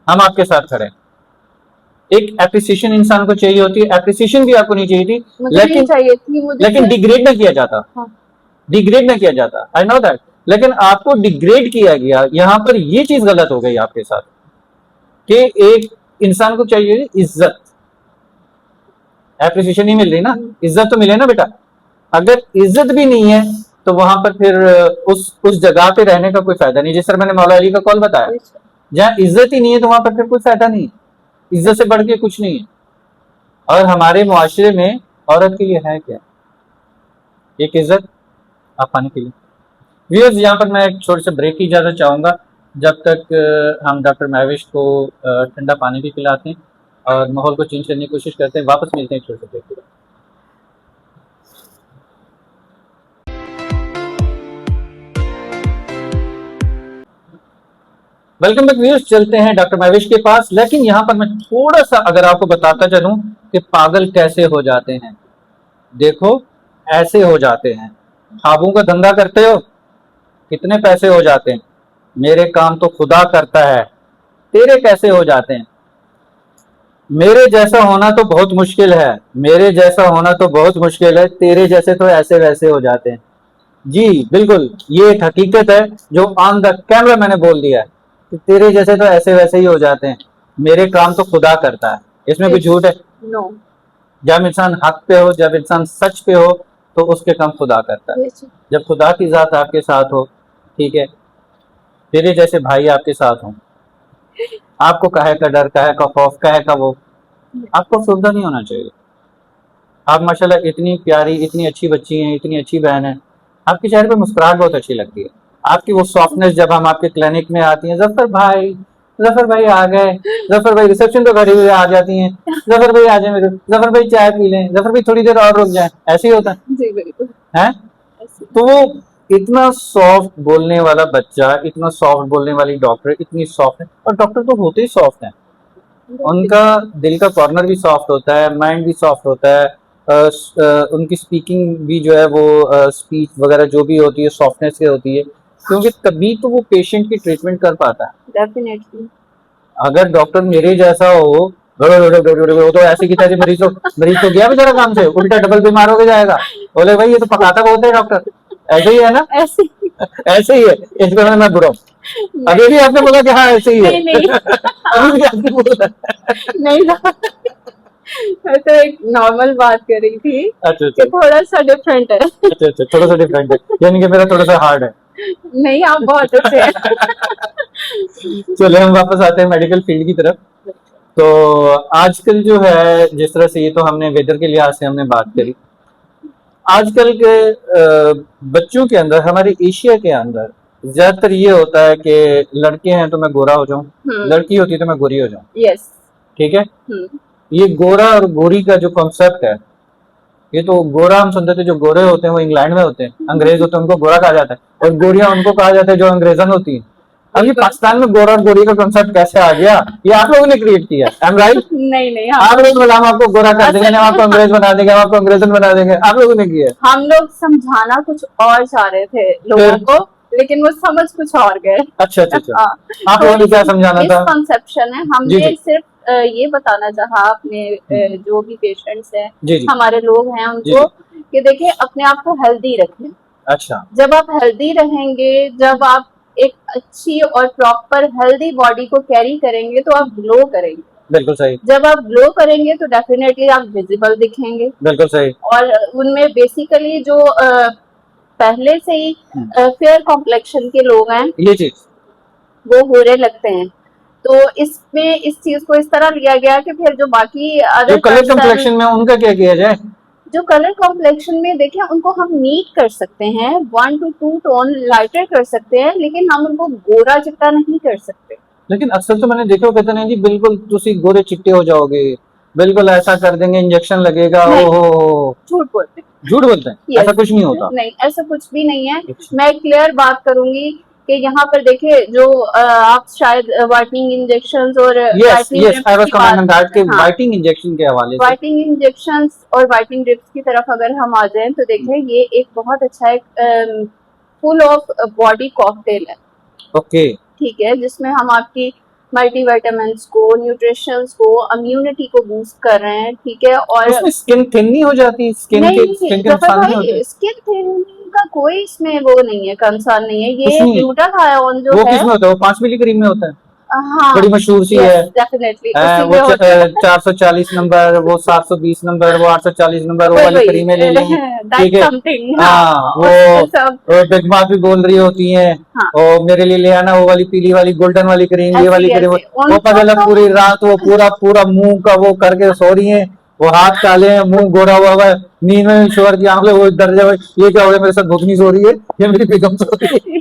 S1: हम आपके साथ खड़े हैं। एक एप्रिसिएशन इंसान को चाहिए होती है, एप्रिसिएशन भी आपको नहीं चाहिए थी,
S2: मुझे भी नहीं
S1: लेकिन
S2: चाहिए थी, मुझे
S1: लेकिन
S2: सिर्फ
S1: डिग्रेड ना किया जाता,
S2: हाँ,
S1: डिग्रेड ना किया जाता, आई नो दैट, लेकिन आपको डिग्रेड किया गया। यहाँ पर ये चीज गलत हो गई आपके साथ कि एक इंसान को चाहिए इज्जत, एप्रिसिएशन नहीं मिल रही ना, इज्जत तो मिले ना बेटा। अगर इज्जत भी नहीं है तो वहां पर फिर उस जगह पे रहने का कोई फायदा नहीं। जिस तरह मैंने मौला अली का कौल बताया, जहाँ इज्जत ही नहीं है तो वहां पर फिर कोई फायदा नहीं है, इज्जत से बढ़ के कुछ नहीं है। और हमारे मुआशरे में औरत के लिए है क्या? एक इज्जत आप पाने के लिए। व्यूअर्स, यहाँ पर मैं एक छोटे से ब्रेक की इजाजत चाहूंगा, जब तक हम डॉक्टर महविश को ठंडा पानी भी पिलाते हैं और माहौल को चेंज करने की कोशिश करते हैं। वापस मिलते हैं छोटे से ब्रेक के बाद। वेलकम बैक व्यूअर्स, चलते हैं डॉक्टर महविश के पास। लेकिन यहाँ पर मैं थोड़ा सा अगर आपको बताता चलूं कि पागल कैसे हो जाते हैं। देखो, ऐसे हो जाते हैं, ख्वाबों का धंधा करते हो, कितने पैसे हो जाते हैं। मेरे काम तो खुदा करता है, तेरे कैसे हो जाते हैं। मेरे जैसा होना तो बहुत मुश्किल है, मेरे जैसा होना तो बहुत मुश्किल है, तेरे जैसे तो ऐसे वैसे हो जाते हैं। जी बिल्कुल, ये एक हकीकत है जो ऑन द कैमरा मैंने बोल दिया है कि तेरे जैसे तो ऐसे वैसे ही हो जाते हैं, मेरे काम तो खुदा करता है। इसमें कोई झूठ है?
S2: नो।
S1: जब इंसान हक पे हो, जब इंसान सच पे हो, तो उसके काम खुदा करता है। जब खुदा की जात आपके साथ हो, ठीक है, तेरे जैसे भाई आपके साथ हो, आपको काहे का डर, काहे का खौफ, काहे का वो, आपको सुविधा नहीं होना चाहिए। आप माशाल्लाह इतनी प्यारी, इतनी अच्छी बच्ची हैं, इतनी अच्छी बहन है, आपके चेहरे पे मुस्कुराहट बहुत अच्छी लगती है। आपकी वो सॉफ्टनेस जब हम आपके क्लिनिक में आती हैं, जफर भाई आ गए, जफर भाई रिसेप्शन पे खड़ी हुई आ जाती हैं, जफर भाई आ जाए मेरे, जफर भाई चाय पी लें, जफर भाई थोड़ी देर और रुक जाए, ऐसे ही होता है।
S2: जी बिल्कुल
S1: है तो वो इतना सॉफ्ट बोलने वाला बच्चा, इतना सॉफ्ट बोलने वाली डॉक्टर, इतनी सॉफ्ट है। और डॉक्टर तो होते ही सॉफ्ट हैं, उनका दिल का कॉर्नर भी सॉफ्ट होता है, माइंड भी सॉफ्ट होता है, उनकी स्पीकिंग भी जो है वो स्पीच वगैरह जो भी होती है सॉफ्टनेस से होती है, क्योंकि तभी तो वो पेशेंट की ट्रीटमेंट कर पाता है।
S2: डेफिनेटली।
S1: अगर डॉक्टर मेरे जैसा हो, वो तो ऐसे की तरह मरीज तो गया बेचारा काम से, उल्टा डबल बीमार होके जाएगा, बोले भाई ये तो पकाता बहुत है डॉक्टर। ऐसे ही है ना?
S2: ऐसे
S1: ऐसे ही है, इस बारे में मैं बुरा हूँ। अभी भी आपने बोला कि हाँ ऐसे ही है।
S2: नहीं
S1: अभी भी आपने बोला
S2: नहीं ना, मैं तो एक नॉर्मल बात कर रही थी
S1: अच्छा
S2: कि थोड़ा सा डिफरेंट है।
S1: अच्छा, थोड़ा सा डिफरेंट है, यानी कि मेरा थोड़ा सा हार्ड है।
S2: नहीं, आप बहुत अच्छे हैं।
S1: चले हम वापस आते हैं मेडिकल फील्ड की तरफ। तो आजकल जो है, जिस तरह से ये तो हमने वेदर के लिहाज से हमने बात करी, आजकल के बच्चों के अंदर, हमारे एशिया के अंदर ज्यादातर ये होता है कि लड़के हैं तो मैं गोरा हो जाऊं, लड़की होती है तो मैं गोरी हो जाऊं।
S2: यस।
S1: ठीक है, ये गोरा और गोरी का जो कॉन्सेप्ट है, ये तो गोरा हम सुनते थे, जो गोरे होते हैं वो इंग्लैंड में होते हैं, अंग्रेज होते हैं, उनको गोरा कहा जाता है, और गोरियां उनको कहा जाता है जो अंग्रेजन होती है। अब ये पाकिस्तान में गोरा और गोरी का कॉन्सेप्ट कैसे आ गया? ये आप लोगों ने क्रिएट किया, आई एम राइट?
S2: नहीं
S1: आप लोग बोला हम आपको गोरा कर देंगे, हम आपको अंग्रेज बना देंगे, हम आपको अंग्रेजन बना देंगे, आप लोगों ने किया।
S2: हम लोग समझाना कुछ और चाह रहे थे लोगों को लेकिन वो समझ कुछ और गए।
S1: अच्छा अच्छा अच्छा,
S2: हाँ,
S1: आप लोगों ने क्या समझाना था?
S2: मिसकंसेप्शन है।
S1: जी
S2: हमने
S1: जी
S2: सिर्फ ये बताना चाहा अपने जो भी पेशेंट्स हैं,
S1: जी जी
S2: हमारे लोग हैं,
S1: जी
S2: उनको
S1: जी।
S2: कि देखिए अपने आप को हेल्दी रखें।
S1: अच्छा
S2: जब आप हेल्दी रहेंगे, जब आप एक अच्छी और प्रॉपर हेल्दी बॉडी को कैरी करेंगे तो आप ग्लो करेंगे।
S1: बिल्कुल सही,
S2: जब आप ग्लो करेंगे तो डेफिनेटली आप विजिबल दिखेंगे।
S1: बिल्कुल सही।
S2: और उनमें बेसिकली जो पहले से ही फेयर कॉम्प्लेक्शन के लोग हैं
S1: ये चीज
S2: वो गोरे लगते हैं। तो इसमें इस चीज को इस तरह लिया गया कि फिर जो बाकी
S1: जो
S2: अदर
S1: कलर
S2: कंसर्न,
S1: कम्प्लेक्शन में उनका क्या किया जाए?
S2: जो कलर कॉम्प्लेक्शन में देखिए उनको हम नीट कर सकते हैं, 1 to 2 टोन लाइटर कर सकते हैं, लेकिन हम उनको गोरा चिट्टा नहीं कर सकते।
S1: लेकिन अक्सर तो मैंने देखा कहते नहीं जी बिल्कुल तुसी गोरे चिट्टे हो जाओगे, बिल्कुल ऐसा कर देंगे, इंजेक्शन लगेगा,
S2: नहीं,
S1: ओहो।
S2: झूठ बोलते हैं।
S1: झूठ बोलते हैं,
S2: यस,
S1: ऐसा कुछ नहीं होता।
S2: नहीं ऐसा कुछ भी नहीं है।
S1: अच्छा।
S2: मैं क्लियर बात करूंगी कि यहाँ पर देखिए जो आप शायद व्हाइटनिंग इंजेक्शंस और
S1: yes
S2: whitening
S1: yes, I
S2: drips
S1: was
S2: की
S1: कमिंग
S2: बात,
S1: ऑन दैट के
S2: हाँ,
S1: वाइटिंग इंजेक्शन के हवाले से।
S2: व्हाइटनिंग इंजेक्शंस और व्हाइटनिंग ड्रिप्स की तरफ अगर हम आ जाएं तो देखिए ये एक बहुत अच्छा एक फुल ऑफ बॉडी कॉकटेल है।
S1: ओके।
S2: ठीक है, जिसमें हम आपकी मल्टीविटामिन्स को, न्यूट्रिशंस को, इम्यूनिटी को बूस्ट कर रहे हैं। ठीक है, और
S1: उसमें स्किन थिन नहीं हो जाती? स्किन के
S2: जफर
S1: नुकसान नहीं होते?
S2: भाई स्किन थिनिंग का कोई इसमें वो नहीं है, कंसर्न नहीं है।
S1: कुछ
S2: ये
S1: नहीं है।
S2: ग्लूटाथायोन जो
S1: वो
S2: है,
S1: किस में होता है? वो 5 मिली क्रीम में होता है,
S2: हाँ,
S1: बड़ी मशहूर सी
S2: यस
S1: है।
S2: डेफिनेटली उसी
S1: वो
S2: में होता है।
S1: 440 नंबर, वो 720 नंबर, वो 840 नंबर, वो
S2: वही
S1: वाली
S2: वही
S1: क्रीमें ले लें। ठीक
S2: दैट
S1: है।
S2: समथिंग,
S1: हाँ,
S2: हाँ, उसमें सब,
S1: वो बिग माँ भी बोल रही होती हैं,
S2: हाँ,
S1: और मेरे लिए ले आना वो वाली पीली वाली गोल्डन वाली क्रीम, ये वाली
S2: ऐसे
S1: क्रीम।
S2: ऐसे
S1: वो
S2: उनको
S1: पता लग
S2: तो
S1: पूरी रात वो पूरा पूरा मुंह का वो करके सो रही है, वो हाथ काले हैं, मुंह गोरा हुआ है, नींद में ईश्वर की आंख वो डर जाए, ये क्या हो गया मेरे साथ, भूतनी सो रही है, ये मेरी बेगम सो रही है।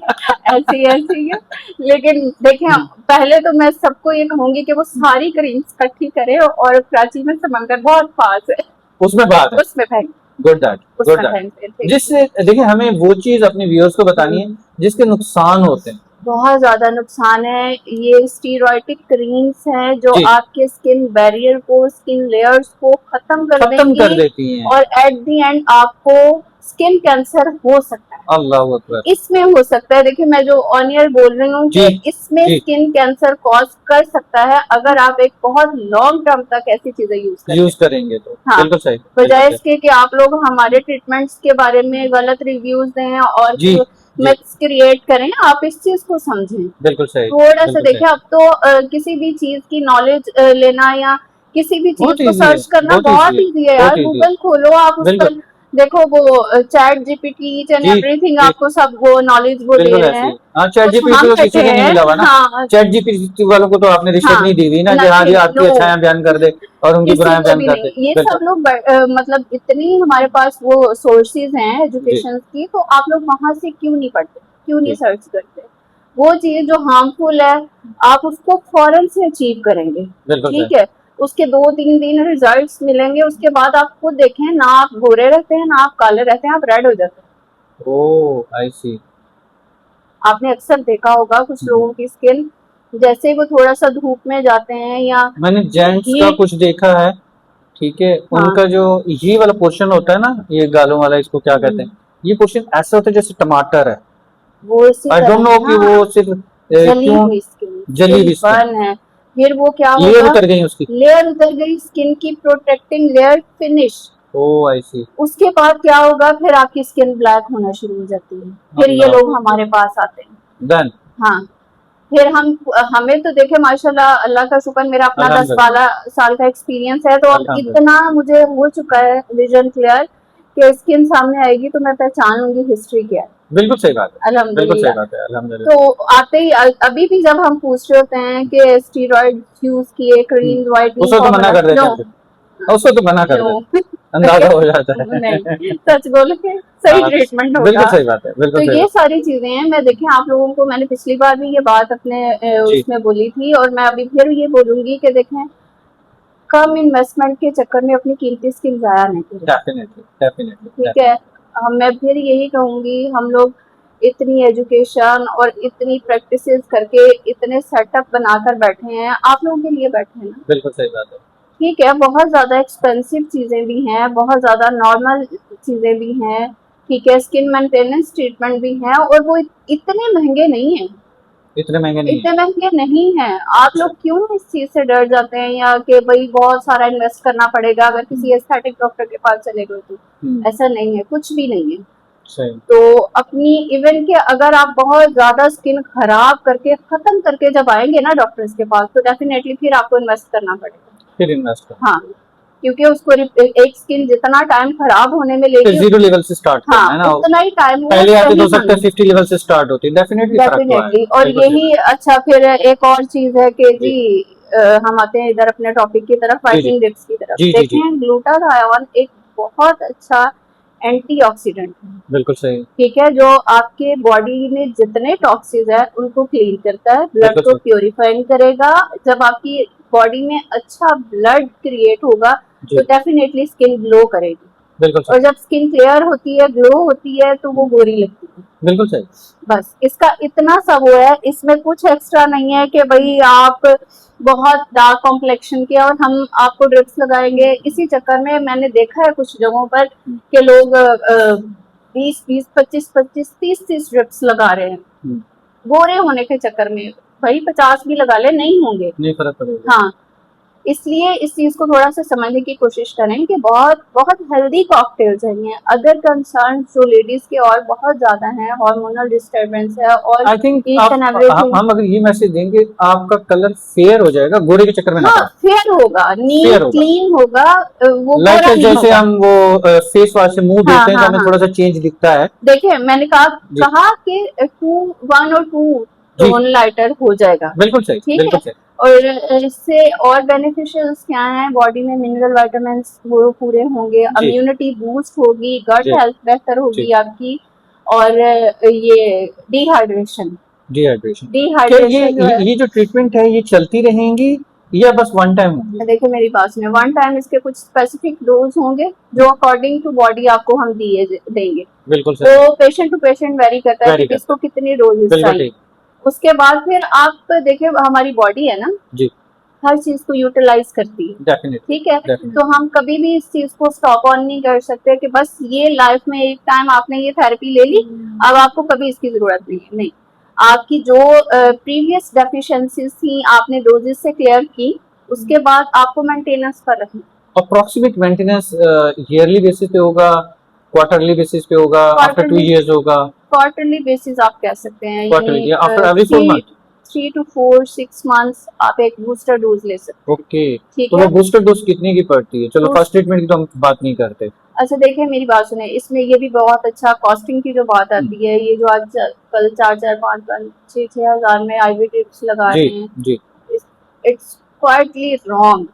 S2: ऐसी है। लेकिन देखिए पहले तो मैं सबको ये कहूंगी कि वो सारी क्रीम्स इकट्ठी करे और कराची में समंदर बहुत पास है,
S1: उसमें बात है।
S2: उसमें फेंक,
S1: गुड दैट, गुड
S2: उसमें
S1: दैट।
S2: फेंक दे।
S1: जिससे देखिए हमें वो चीज अपने व्यूअर्स को बतानी है जिसके नुकसान होते हैं।
S2: बहुत ज्यादा नुकसान है। ये स्टीरॉयडिक क्रीम्स हैं जो
S1: जी,
S2: आपके स्किन बैरियर को, स्किन लेयर्स को खत्म कर
S1: खत्म कर
S2: देंगी
S1: देती हैं।
S2: और एट द एंड आपको स्किन कैंसर हो सकता है।
S1: अल्लाह अकबर।
S2: इसमें हो सकता है, देखिए मैं जो ऑन ईयर बोल रही हूँ
S1: जी
S2: कि इसमें
S1: जी,
S2: स्किन कैंसर कॉज कर सकता है अगर आप एक बहुत लॉन्ग टर्म तक ऐसी चीजें यूज करते
S1: यूज
S2: हैं।
S1: करेंगे तो
S2: हाँ,
S1: बिल्कुल सही, बिल्कुल
S2: बजाय
S1: सही।
S2: इसके कि आप लोग हमारे ट्रीटमेंट्स के बारे में गलत रिव्यूज दें और
S1: जी जी,
S2: मिथ्स क्रिएट करें, आप इस चीज को समझें।
S1: बिल्कुल सही,
S2: थोड़ा सा
S1: बिल्कुल सही।
S2: देखिए अब तो किसी भी चीज की नॉलेज लेना या किसी भी चीज
S1: बहुत
S2: को
S1: ईजी है,
S2: सर्च करना
S1: बहुत ईजी
S2: बहुत
S1: है,
S2: इजी है
S1: बहुत
S2: यार।
S1: ईजी है।
S2: गूगल खोलो, आप उस
S1: बिल्कुल।
S2: पर देखो, वो चैट जीपीटी ईच एंड
S1: जी
S2: एवरीथिंग
S1: जी,
S2: आपको सब वो नॉलेज वो दे
S1: बिल्कुल
S2: रहे
S1: ऐसे ही।
S2: हैं।
S1: हाँ, चैट
S2: कुछ
S1: जीपीटी
S2: हम
S1: को
S2: बैठे
S1: किसी ने नहीं
S2: हैं,
S1: मिला हुआ ना।
S2: हाँ,
S1: चैट जीपीटी वालों को तो आपने रिश्वत
S2: हाँ,
S1: नहीं दी हुई ना कि हाँ जी
S2: नथिंग,
S1: आपकी
S2: नो,
S1: अच्छाइयाँ बयान कर दे और उनकी
S2: किसी
S1: बुराइयां
S2: को
S1: बयान
S2: भी
S1: कर दे।
S2: नहीं। ये सब
S1: बिल्कुल।
S2: लोग मतलब इतनी हमारे पास वो सोर्सेज हैं
S1: जी
S2: एजुकेशन की, तो आप लोग वहां से क्यों नहीं पढ़ते, क्यों नहीं
S1: जी,
S2: सर्च करते? वो चीज जो हार्मफुल है आप उसको फौरन से अचीव करेंगे।
S1: बिल्कुल सही।
S2: ठीक है, उसके 2-3 दिन रिजल्ट्स मिलेंगे, उसके बाद आप खुद देखें ना, आप गोरे रहते हैं ना आप काले रहते हैं, आप रेड हो जाते हैं।
S1: ओह आई सी।
S2: आपने अक्सर देखा होगा कुछ लोगों की स्किन जैसे ही वो थोड़ा सा धूप में जाते हैं या
S1: मैंने जेंट्स का
S2: हीट,
S1: कुछ देखा है। ठीक है,
S2: हाँ,
S1: उनका जो ये वाला पोर्शन होता है ना, ये गालों वाला, इसको क्या कहते हैं, ये पोर्शन ऐसा होता है जैसे टमाटर है।
S2: वो इसी
S1: आई डोंट
S2: तरह
S1: नो
S2: है,
S1: कि वो
S2: हाँ,
S1: सिर्फ
S2: जली
S1: क्यों
S2: हुई स्किन,
S1: जली
S2: स्किन
S1: हुई स्किन,
S2: बर्न है। फिर वो क्या
S1: लेयर
S2: होगा,
S1: उतर गई उसकी।
S2: लेयर उतर गई स्किन की, प्रोटेक्टिंग लेयर फिनिश।
S1: ओह आई सी।
S2: उसके बाद क्या होगा, फिर आपकी स्किन ब्लैक होना शुरू हो जाती है, फिर ये
S1: अल्लाह
S2: लोग
S1: अकबर।
S2: हमारे पास आते हैं।
S1: डन।
S2: हाँ, फिर हमें तो देखे माशाल्लाह, अल्लाह का शुक्र, मेरा अपना दस
S1: अल्हम्दुलिल्लाह,
S2: बारह साल का एक्सपीरियंस है, तो अब
S1: अल्हम्दुलिल्लाह।
S2: इतना मुझे हो चुका है विजन क्लियर कि स्किन सामने आएगी तो मैं पहचान लूंगी हिस्ट्री क्या है।
S1: बिल्कुल सही बात है, बिल्कुल सही
S2: अल्हम्दुलिल्लाह।
S1: बात है, अल्हम्दुलिल्लाह।
S2: तो आते ही अभी भी जब हम पूछ रहे होते हैं कि स्टीरॉइड यूज किए, क्रीम व्हाइटनिंग
S1: उसको तो मना
S2: फॉर्मूला,
S1: कर देते
S2: नो,
S1: हैं फिर, उसको तो मना कर
S2: नो,
S1: देते हैं, अंदाजा हो जाता
S2: नहीं,
S1: है।
S2: सच बोल के सही
S1: हाँ,
S2: ट्रीटमेंट
S1: बिल्कुल
S2: होगा।
S1: सही बात है,
S2: तो
S1: बिल्कुल सही
S2: ये
S1: बात।
S2: सारी चीजें हैं। मैं देखें आप लोगों को, मैंने पिछली बार भी ये बात अपने
S1: जी,
S2: उसमें बोली थी और मैं अभी फिर ये बोलूंगी कि देखें, कम इन्वेस्टमेंट के चक्कर में अपनी कीमती स्किल जाया नहीं करें।
S1: डेफिनेटली डेफिनेटली
S2: ठीक है,
S1: डेफिनेटली।
S2: मैं फिर यही कहूंगी, हम लोग इतनी एजुकेशन और इतनी प्रैक्टिसेस करके इतने सेटअप बनाकर बैठे हैं, आप लोगों के लिए बैठे हैं ना।
S1: बिल्कुल सही बात है।
S2: ठीक है, बहुत ज़्यादा एक्सपेंसिव चीज़ें भी हैं, बहुत ज़्यादा नॉर्मल चीज़ें भी हैं। ठीक है, स्किन मेंटेनेंस ट्रीटमेंट भी है और वो इतने महंगे नहीं है,
S1: इतने महंगे नहीं
S2: इतने महंगे नहीं है। आप लोग क्यों इस चीज से डर जाते हैं या कि भाई बहुत सारा इन्वेस्ट करना पड़ेगा अगर किसी एस्थेटिक डॉक्टर के पास चले गए तो? ऐसा नहीं है, कुछ भी नहीं है।
S1: सही।
S2: तो अपनी इवन के अगर आप बहुत ज्यादा स्किन खराब करके खत्म करके जब आएंगे ना डॉक्टर्स के पास तो डेफिनेटली फिर आपको इन्वेस्ट करना पड़ेगा।
S1: फिर इन्वेस्ट कर,
S2: हाँ, क्योंकि उसको एक स्किन जितना टाइम खराब होने में
S1: फिर
S2: लेगी,
S1: जीरो लेवल से स्टार्ट करना
S2: हाँ,
S1: है ना।
S2: उतना ही टाइम
S1: पहले आते तो सकता है 50 लेवल से स्टार्ट होती है, डेफिनेटली फर्क तो
S2: डेफिनेटली।
S1: आएगा।
S2: और
S1: बिल्कुल
S2: यही अच्छा, फिर एक और चीज है कि
S1: जी
S2: जी हम आते हैं इधर अपने टॉपिक की तरफ,
S1: जी जी
S2: फाइटिंग डिप्स की तरफ।
S1: जी जी जी,
S2: देखें, ग्लूटाथायोन एक बहुत अच्छा एंटीऑक्सीडेंट है,
S1: बिल्कुल सही,
S2: ठीक है, जो आपके बॉडी में जितने टॉक्सिन्स है उनको क्लीन करता है, ब्लड
S1: बिल्कुल
S2: को
S1: सही।
S2: प्योरीफाइंग करेगा। जब आपकी बॉडी में अच्छा ब्लड क्रिएट होगा
S1: जी
S2: तो डेफिनेटली स्किन ग्लो करेगी,
S1: बिल्कुल सही,
S2: और जब स्किन क्लियर होती है, ग्लो होती है, तो वो गोरी लगती है।
S1: बिल्कुल सही।
S2: बस इसका इतना सा वो है, इसमें कुछ एक्स्ट्रा नहीं है कि भाई आप बहुत डार्क कॉम्प्लेक्शन के और हम आपको ड्रिप्स लगाएंगे। इसी चक्कर में मैंने देखा है कुछ जगहों पर कि लोग 20-20, 25-25, 30-30 ड्रिप्स लगा रहे हैं गोरे होने के चक्कर में। भाई 50 भी लगा ले, नहीं होंगे।
S1: नहीं फर्क पड़ेगा।
S2: हाँ, इसलिए इस चीज को थोड़ा सा समझने की कोशिश करें कि बहुत बहुत हेल्दी कॉकटेल्स हैं ये। अदर कंसर्न जो लेडीज के और बहुत ज्यादा हैं, हार्मोनल डिस्टर्बेंस है और
S1: I think
S2: each and everything.
S1: हम अगर ये मैसेज देंगे आपका कलर फेयर हो जाएगा, गोरे के चक्कर में ना
S2: हाँ,
S1: पड़े।
S2: फेयर होगा,
S1: फेयर
S2: नीट
S1: होगा,
S2: क्लीन होगा, वो
S1: लाइक
S2: गोरा नहीं
S1: जैसे
S2: होगा।
S1: हम वो फेस वॉश से मुंह
S2: हाँ
S1: धोते हैं तो
S2: हाँ
S1: हमें
S2: हाँ,
S1: थोड़ा सा चेंज दिखता है।
S2: देखिए मैंने कहा
S1: जी
S2: कहा कि 1 और 2
S1: जी,
S2: टोन लाइटर हो जाएगा,
S1: बिल्कुल सही,
S2: ठीक
S1: बिल्कुल
S2: है।
S1: सही।
S2: और इससे और बेनिफिशियल्स क्या हैं, बॉडी में मिनरल विटामिन्स वो पूरे होंगे,
S1: जी
S2: इम्यूनिटी बूस्ट होगी, गट
S1: जी
S2: हेल्थ बेहतर
S1: जी,
S2: होगी आपकी, और ये डिहाइड्रेशन,
S1: डिहाइड्रेशन। क्या
S2: डिहाइड्रेशन जो है,
S1: ये जो ट्रीटमेंट है ये चलती रहेंगी या बस वन टाइम होगी?
S2: देखिए मेरी बात सुनिए, 1 टाइम इसके कुछ स्पेसिफिक डोज होंगे जो अकॉर्डिंग टू बॉडी आपको हम दिए देंगे।
S1: बिल्कुल सही,
S2: तो पेशेंट टू पेशेंट वेरी करता है कि
S1: वेरी करता
S2: किसको
S1: है,
S2: कितनी डोजेस
S1: बिल्कुल
S2: चाहिए।
S1: ठीक।
S2: उसके बाद फिर आप देखिए, हमारी बॉडी है ना,
S1: जी
S2: हर चीज को यूटिलाइज करती है,
S1: डेफिनेटली,
S2: ठीक है।
S1: डेफिनेटली।
S2: तो हम कभी भी इस चीज को स्टॉप ऑन नहीं कर सकते कि बस ये लाइफ में एक टाइम आपने ये थेरेपी ले ली, अब आपको कभी इसकी जरूरत नहीं है। नहीं, आपकी जो प्रीवियस डेफिशिएंसीज थी आपने डोजेस से क्लियर की, उसके बाद आपको मेंटेनेंस पर रखना।
S1: अप्रोक्सीमेट मेंटेनेंस ईयरली बेसिस पे होगा, क्वार्टरली बेसिस पे होगा, आफ्टर 2
S2: क्वार्टरली
S1: years होगा?
S2: क्वार्टरली बेसिस आप कह सकते हैं,
S1: क्वार्टरली
S2: यानी
S1: या after every 4 month?
S2: 3 to 4 6 months आप एक बूस्टर डोज ले सकते हैं,
S1: ओके,
S2: ठीक
S1: तो
S2: है।
S1: वो बूस्टर डोज कितने की पड़ती है? चलो
S2: बूस्ट
S1: फर्स्ट ट्रीटमेंट की तो हम बात नहीं करते।
S2: अच्छा, देखिए मेरी बात सुने, इसमें ये भी बहुत अच्छा कॉस्टिंग की जो बात आती है, ये जो आज कल 4-4, 5-5, 6-6 हजार में आईवी ड्रिप्स लगा
S1: जी
S2: रहे हैं,
S1: जी,
S2: इट्स क्वाइटली रॉन्ग।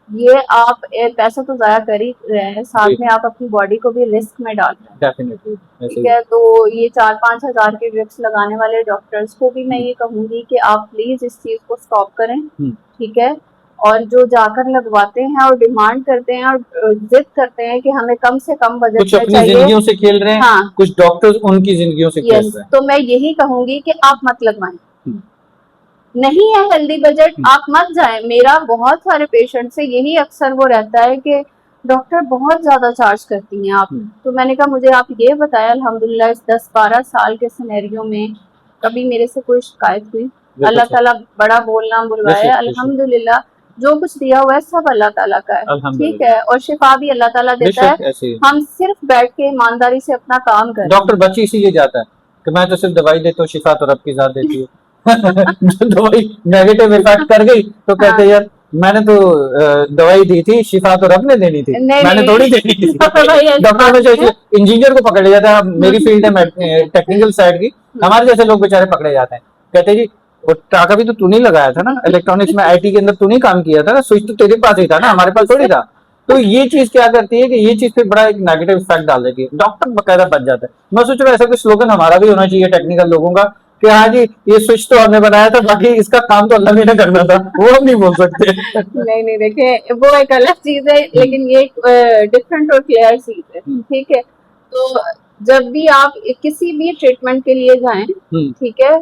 S2: ये आप पैसा तो जाया कर ही रहे हैं, साथ
S1: जी
S2: में आप अपनी बॉडी को भी रिस्क में डाल रहे हैं,
S1: डेफिनेटली ऐसे
S2: ठीक
S1: ही।
S2: है। तो ये 4-5 हजार के ड्रिप्स लगाने वाले डॉक्टर्स को भी मैं ये कहूंगी कि आप प्लीज इस चीज को स्टॉप करें, ठीक है। और जो जाकर लगवाते हैं और डिमांड करते हैं और जिद करते हैं कि हमें कम से कम बजट
S1: कुछ
S2: में
S1: अपनी
S2: चाहिए,
S1: जिंदगियों से खेल रहे हैं,
S2: हाँ,
S1: कुछ डॉक्टर्स उनकी जिंदगियों से खेल
S2: यस,
S1: रहे हैं।
S2: तो मैं यही कहूंगी कि आप मत लगवाएं। नहीं है हेल्दी बजट, आप मत जाएं। मेरा बहुत सारे पेशेंट से यही अक्सर वो रहता है कि डॉक्टर बहुत ज्यादा चार्ज करती हैं आप। तो मैंने कहा मुझे आप ये बताया, अल्हम्दुलिल्लाह इस 10-12 साल के सिनेरियो में कभी मेरे से कोई शिकायत हुई? अल्लाह ताला बड़ा बोलना बुलवाए, अल्हम्दुलिल्लाह जो कुछ दिया हुआ है सब अल्लाह ताला का है, ठीक है, और शिफा भी अल्लाह ताला देता है। हम सिर्फ बैठ के ईमानदारी से अपना काम करें।
S1: डॉक्टर बच्ची इसीलिए जाता है कि मैं तो सिर्फ दवाई देता हूँ, शिफा तो रब की जात देती है। जो दवाई नेगेटिव इफेक्ट कर गई तो कहते हैं यार मैंने तो दवाई दी थी, शिफा तो रब ने देनी थी, मैंने थोड़ी देनी थी। डॉक्टर में इंजीनियर को पकड़ लिया जाता है, मेरी फील्ड है टेक्निकल साइड की, हमारे जैसे लोग बेचारे पकड़े जाते हैं, कहते हैं जी वो टाका भी तो तूने लगाया था ना, इलेक्ट्रॉनिक्स में आईटी के अंदर तूने काम किया था ना, स्विच तो तेरे पास ही था ना, हमारे पास थोड़ी था। तो ये चीज क्या करती है कि ये चीज पे बड़ा एक नेगेटिव इफेक्ट डाल देती है, डॉक्टर बकायदा बच जाता है। मैं सोच रहा हूँ ऐसा कोई स्लोगन हमारा भी होना चाहिए टेक्निकल लोगों का कि हाँ जी ये स्विच तो हमने बनाया था, बाकी इसका काम तो अल्लाह ने करना था, वो हम नहीं बोल सकते।
S2: नहीं नहीं, देखिए वो एक अलग चीज है, लेकिन ये डिफरेंट और क्लियर चीज है, ठीक है। तो जब भी आप किसी भी ट्रीटमेंट के लिए जाएं, ठीक है,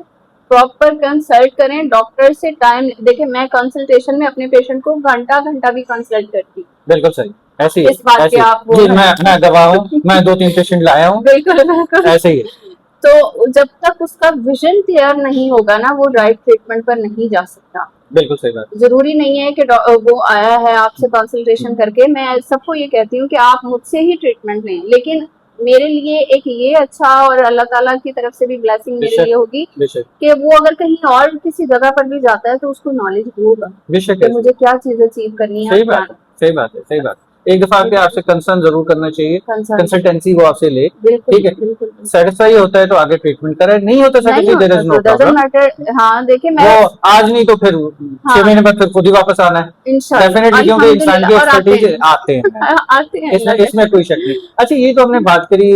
S2: प्रॉपर कंसल्ट करें डॉक्टर से। टाइम देखिए, मैं कंसल्टेशन में अपने पेशेंट को घंटा घंटा भी कंसल्ट करती,
S1: बिल्कुल सही, ऐसे ही
S2: इस बात
S1: ऐसे
S2: के
S1: ही।
S2: आप वो
S1: जी,
S2: हैं।
S1: मैं गवाह हूँ, मैं 2-3 पेशेंट लाया हूँ,
S2: बिल्कुल बिल्कुल।
S1: ऐसे ही है।
S2: तो जब तक उसका विजन क्लियर नहीं होगा ना, वो राइट ट्रीटमेंट पर नहीं जा सकता।
S1: बिल्कुल सही बात।
S2: जरूरी नहीं है कि वो आया है आपसे कंसल्टेशन करके, मैं सबको ये कहती हूँ कि आप मुझसे ही ट्रीटमेंट लें, लेकिन मेरे लिए एक ये अच्छा, और अल्लाह ताला की तरफ से भी ब्लेसिंग मेरे
S1: बेशक
S2: लिए होगी
S1: बेशक
S2: कि वो अगर कहीं और किसी जगह पर भी जाता है तो उसको नॉलेज होगा
S1: बेशक
S2: कि
S1: ऐसे
S2: मुझे क्या चीज अचीव करनी है
S1: सही
S2: और क्या
S1: बात है, सही बात है, सही बात है। एक दफा आके आपसे कंसर्न जरूर करना चाहिए,
S2: कंसर्न।
S1: कंसल्टेंसी वो आपसे ले,
S2: बिल्कुल
S1: ठीक है।
S2: बिल्कुल बिल्कुल।
S1: सेटिस्फाई होता है तो आगे ट्रीटमेंट करे, नहीं होता
S2: नहीं
S1: सेटिस्फाई देयर
S2: होता
S1: इज नो
S2: तो डजंट
S1: प्रॉब्लम।
S2: मैटर। हाँ देखिए
S1: वो
S2: मैं
S1: आज नहीं तो फिर 6
S2: हाँ
S1: महीने बाद फिर खुद ही वापस आना है,
S2: इंशाल्लाह
S1: डेफिनेटली, क्योंकि इंसान की
S2: अल्हम्दुलिल्लाह, और आते
S1: एक्सपर्टीज
S2: हैं
S1: आते हैं,
S2: आते हैं
S1: इसमें
S2: अल्लाह के
S1: इसमें कोई शक नहीं। अच्छा, ये तो हमने बात करी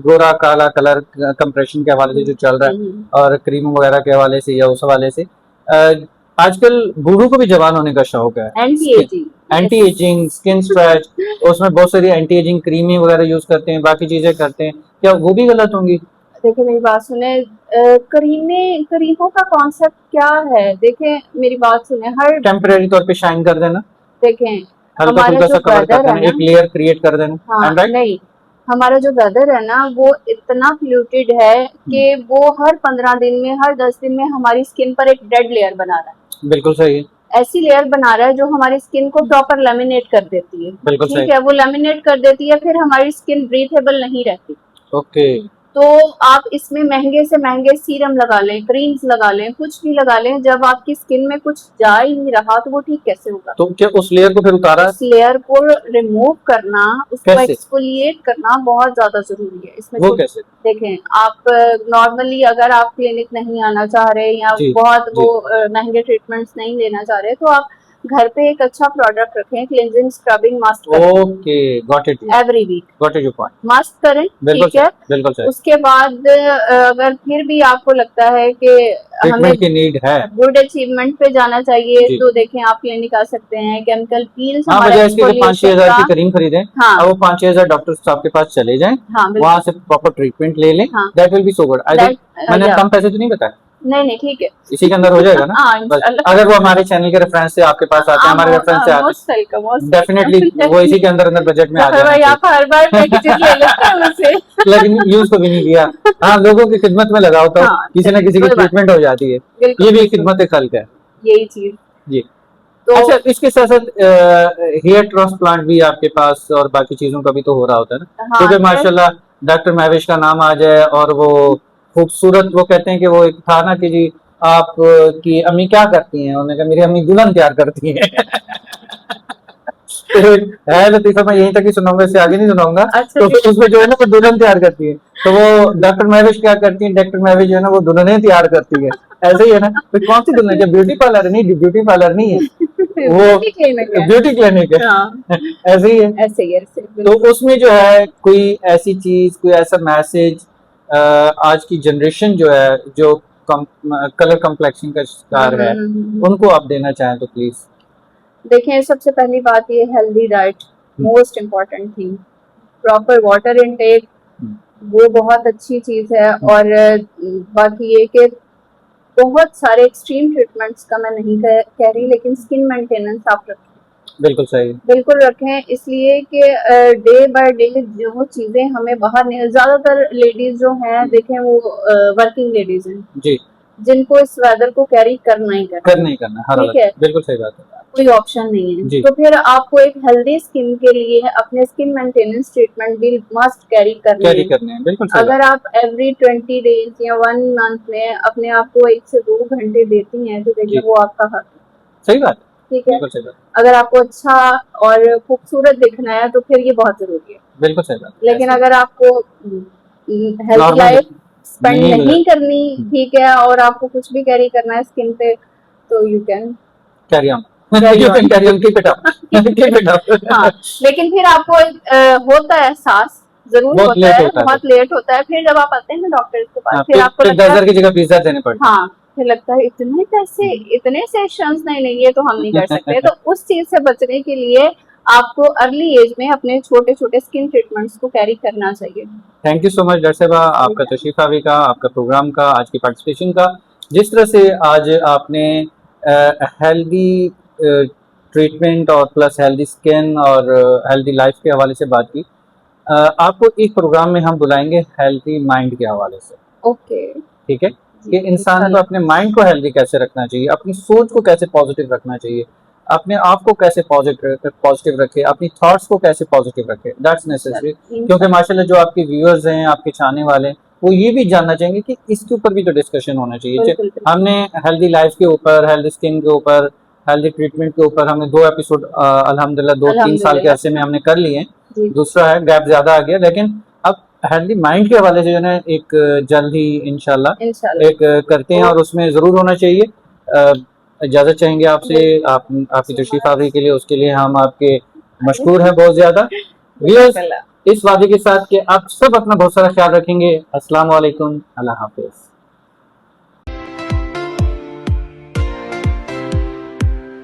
S1: गोरा काला कलर कंप्रेशन के हवाले से जो चल रहा है और क्रीम वगैरह के हवाले से या उस हवाले से, आजकल बूढ़ों को भी जवान होने का शौक है,
S2: anti ageing.
S1: Anti ageing, skin stretch, उसमें बहुत सारी एंटी एजिंग क्रीमें वगैरह यूज करते हैं, बाकी चीजें करते हैं, क्या वो भी गलत होंगी?
S2: देखिए मेरी बात सुने, करीमों का कॉन्सेप्ट क्या है? देखें मेरी बात सुने, हर
S1: टेम्परेरी तौर पे शाइन कर देना,
S2: देखें
S1: हल्का
S2: हमारा
S1: फुल्का
S2: जो
S1: सा कवर कर
S2: वेदर है
S1: देना,
S2: ना,
S1: एक लेयर क्रिएट कर देना,
S2: हाँ
S1: आई एम राइट?
S2: नहीं, हमारा जो वेदर है ना वो इतना पोल्यूटेड है कि वो हर 15 दिन में, हर 10 दिन में हमारी स्किन पर एक डेड लेयर बना रहा है।
S1: बिल्कुल सही है,
S2: ऐसी लेयर बना रहा है जो हमारी स्किन को प्रॉपर लेमिनेट कर देती है।
S1: बिल्कुल सही,
S2: ठीक है, वो लेमिनेट कर देती है, फिर हमारी स्किन ब्रीथेबल नहीं रहती।
S1: ओके।
S2: तो आप इसमें महंगे से महंगे सीरम लगा लें, क्रीम्स लगा लें, कुछ भी लगा लें, जब आपकी स्किन में कुछ जा ही नहीं रहा तो वो ठीक कैसे होगा?
S1: तो क्या उस लेयर को फिर उतारा
S2: उस लेयर को रिमूव करना, उसको
S1: कैसे?
S2: एक्सफोलिएट करना बहुत ज्यादा जरूरी है इसमें।
S1: वो कैसे?
S2: देखें आप नॉर्मली अगर आप क्लिनिक नहीं आना चाह रहे या
S1: जी
S2: बहुत
S1: जी,
S2: वो महंगे ट्रीटमेंट्स नहीं लेना चाह रहे, तो आप घर पे एक अच्छा प्रोडक्ट रखें, क्लिनजिंग स्क्रबिंग मास्क करें
S1: okay, got it,
S2: every week.
S1: Got it your point,
S2: mask करें,
S1: बिल्कुल
S2: ठीक है।
S1: सही, बिल्कुल सही।
S2: उसके बाद अगर फिर भी आपको लगता है कि हमें
S1: ट्रीटमेंट की नीड है,
S2: गुड अचीवमेंट पे जाना चाहिए,
S1: जी,
S2: तो देखें आप क्लिनिक आ सकते हैं। केमिकल पील्स
S1: हाँ,
S2: हमारा
S1: बजाय इसके कि 5-6
S2: एक्सफोलिएशन
S1: हजार
S2: का,
S1: की करीम खरीदें,
S2: हाँ
S1: अब वो 5-6 हजार डॉक्टर साहब के पास चले जाएं,
S2: हाँ
S1: वहां
S2: बिल्कुल,
S1: से प्रॉपर ट्रीटमेंट ले लें,
S2: हाँ
S1: that will be so good. I think
S2: that
S1: मैंने
S2: या
S1: कम पैसे तो नहीं बताए,
S2: नहीं नहीं ठीक है
S1: इसी के अंदर हो जाएगा ना?
S2: हाँ
S1: बस
S2: इंशाल्लाह।
S1: अगर वो हमारे चैनल के रेफरेंस से आपके पास आते हैं, हमारे रेफरेंस से आते
S2: मोस्ट वेलकम,
S1: हैं, डेफिनेटली
S2: मोस्ट
S1: वो इसी के अंदर अंदर बजट में आ
S2: जफर
S1: जाना
S2: भाई,
S1: चाहिए।
S2: आप हर बार एक चीज ले लेते हैं मुझसे
S1: लेकिन यूज को भी नहीं किया। हाँ, लोगों की खिदमत में लगाओ तो
S2: हाँ
S1: किसी न किसी की
S2: कोई बात
S1: ट्रीटमेंट हो जाती है,
S2: बिल्कुल
S1: ये भी
S2: बिल्कुल,
S1: खिदमत खल्क है
S2: यही चीज
S1: जी।
S2: तो
S1: अच्छा, इसके साथ साथ हेयर ट्रांसप्लांट भी आपके पास और बाकी चीजों का भी तो हो रहा होता है ना?
S2: हाँ
S1: क्योंकि माशाल्लाह डॉक्टर महविश का नाम आ जाए और वो खूबसूरत, वो कहते हैं कि वो एक था ना कि जी आप की अम्मी क्या करती हैं, उन्होंने कहा मेरी अम्मी दुल्हन तैयार करती है। तो है लतीफा, मैं यहीं तक ही सुनाऊंगा, इससे आगे नहीं सुनाऊंगा।
S2: अच्छा
S1: तो
S2: ठीक
S1: उसमें जो है ना वो दुल्हन तैयार करती है, तो वो डॉक्टर महविश क्या करती है, डॉक्टर महविश जो है ना वो दुल्हनें तैयार करती है, ऐसे ही है ना? तो कौन सी दुल्हन, क्या ब्यूटी पार्लर है? नहीं, ब्यूटी पार्लर नहीं है वो,
S2: ब्यूटी क्लिनिक है,
S1: ब्यूटी क्लिनिक है,
S2: हाँ
S1: ऐसे ही है।
S2: ऐसे ही ऐसे
S1: तो
S2: बिल्कुल।
S1: उसमें जो है कोई ऐसी चीज, कोई ऐसा मैसेज आज की जनरेशन जो है, जो कलर कम्प्लेक्शन का शिकार है, उनको आप देना चाहें तो प्लीज।
S2: देखें सबसे पहली बात ये, healthy diet most important thing, proper water intake वो बहुत अच्छी चीज है। और बाकी ये कि बहुत सारे एक्सट्रीम ट्रीटमेंट्स का मैं नहीं कह रही, लेकिन स्किन मेंटेनेंस आप रखें,
S1: बिल्कुल सही,
S2: बिल्कुल रखें, इसलिए कि डे बाय डे जो चीजें हमें बाहर नहीं, ज्यादातर लेडीज जो हैं देखें वो वर्किंग लेडीज हैं
S1: जी,
S2: जिनको इस वेदर को कैरी करना ही
S1: करना ही करना हर
S2: ठीक
S1: हालत,
S2: है,
S1: बिल्कुल सही बात है
S2: कोई ऑप्शन नहीं है।
S1: जी,
S2: तो फिर आपको एक हेल्दी स्किन के लिए अपने स्किन मेंटेनेंस ट्रीटमेंट भी मस्ट कैरी करने
S1: कैरी
S2: हैं।
S1: करने हैं, बिल्कुल सही
S2: अगर
S1: बात,
S2: आप एवरी 20 डेज या 1 मंथ में अपने आप को 1 से 2 घंटे देती हैं, तो देखिए
S1: जी,
S2: वो आपका हक है,
S1: सही बात है,
S2: ठीक है।
S1: बिल्कुल सही बात,
S2: अगर आपको अच्छा और खूबसूरत दिखना है तो फिर ये बहुत जरूरी है।
S1: बिल्कुल सही बात,
S2: लेकिन
S1: ऐसे
S2: अगर आपको हेल्दी
S1: नॉर्मल
S2: लाइफ स्पेंड
S1: नहीं
S2: नहीं करनी, ठीक है, और आपको कुछ भी कैरी करना है स्किन पे, तो you can
S1: carry on,
S2: carry
S1: you
S2: on
S1: can carry on, keep it up, keep it
S2: हाँ,
S1: अप।
S2: लेकिन फिर आपको होता है एहसास, जरूर
S1: बहुत
S2: होता
S1: लेट
S2: है,
S1: होता है,
S2: बहुत लेट होता है। फिर जब आप आते हैं ना डॉक्टर के पास,
S1: हाँ,
S2: फिर आपको
S1: फिर
S2: लगता
S1: 10,000
S2: है,
S1: की जगह 20,000 देने पड़ते
S2: हाँ फिर लगता है इतने पैसे, इतने सेशंस, नहीं नहीं ये तो हम नहीं कर सकते। तो उस चीज से बचने के लिए आपको अर्ली एज में अपने छोटे छोटे स्किन ट्रीटमेंट्स को कैरी करना चाहिए।
S1: Thank you so much doctor साहबा, आपका तशरीफ आवी का, आपका प्रोग्राम का, आज की पार्टिसिपेशन का, जिस तरह से आज आपने हेल्दी ट्रीटमेंट और प्लस हेल्दी स्किन और हेल्दी लाइफ के हवाले से बात की। आपको एक प्रोग्राम में हम बुलाएंगे हेल्दी माइंड के हवाले से,
S2: ओके
S1: ठीक है,
S2: जी,
S1: कि इंसान को
S2: इंशाल्लाह।
S1: अपने माइंड को हेल्दी कैसे रखना चाहिए, अपनी सोच को कैसे पॉजिटिव रखना चाहिए, अपने आप को कैसे पॉजिटिव रखे, अपनी थॉट्स को कैसे पॉजिटिव रखे, दैट्स नेसेसरी। क्योंकि माशाल्लाह जो आपके व्यूअर्स हैं, आपके चाहने वाले हैं, वो ये भी जानना चाहेंगे कि इसके ऊपर भी तो डिस्कशन होना चाहिए।
S2: बिल्कुल बिल्कुल
S1: हमने हेल्दी लाइफ के ऊपर, हेल्दी स्किन के ऊपर, हेल्दी ट्रीटमेंट के ऊपर हमने 2 एपिसोड अल्हम्दुलिल्लाह 2-3 साल के
S2: अल्हम्दुलिल्लाह
S1: अरसे में हमने कर लिए हैं।
S2: जी
S1: दूसरा है गैप ज़्यादा आ गया, लेकिन अब हेल्दी माइंड के हवाले से जो है ना एक जल्द ही इंशाल्लाह
S2: इंशाल्लाह
S1: एक करते हैं और उसमें ज़रूर होना चाहिए। इजाज़त चाहेंगे आपसे, आप आपकी तशरीफ़ आवरी के लिए, उसके लिए हम आपके मशकूर हैं बहुत ज़्यादा। व्यूअर्स,
S2: बिल्कुल।
S1: इस वादे के साथ कि आप सब अपना बहुत सारा ख्याल रखेंगे। अस्सलाम वालेकुम, अल्लाह हाफ़िज़।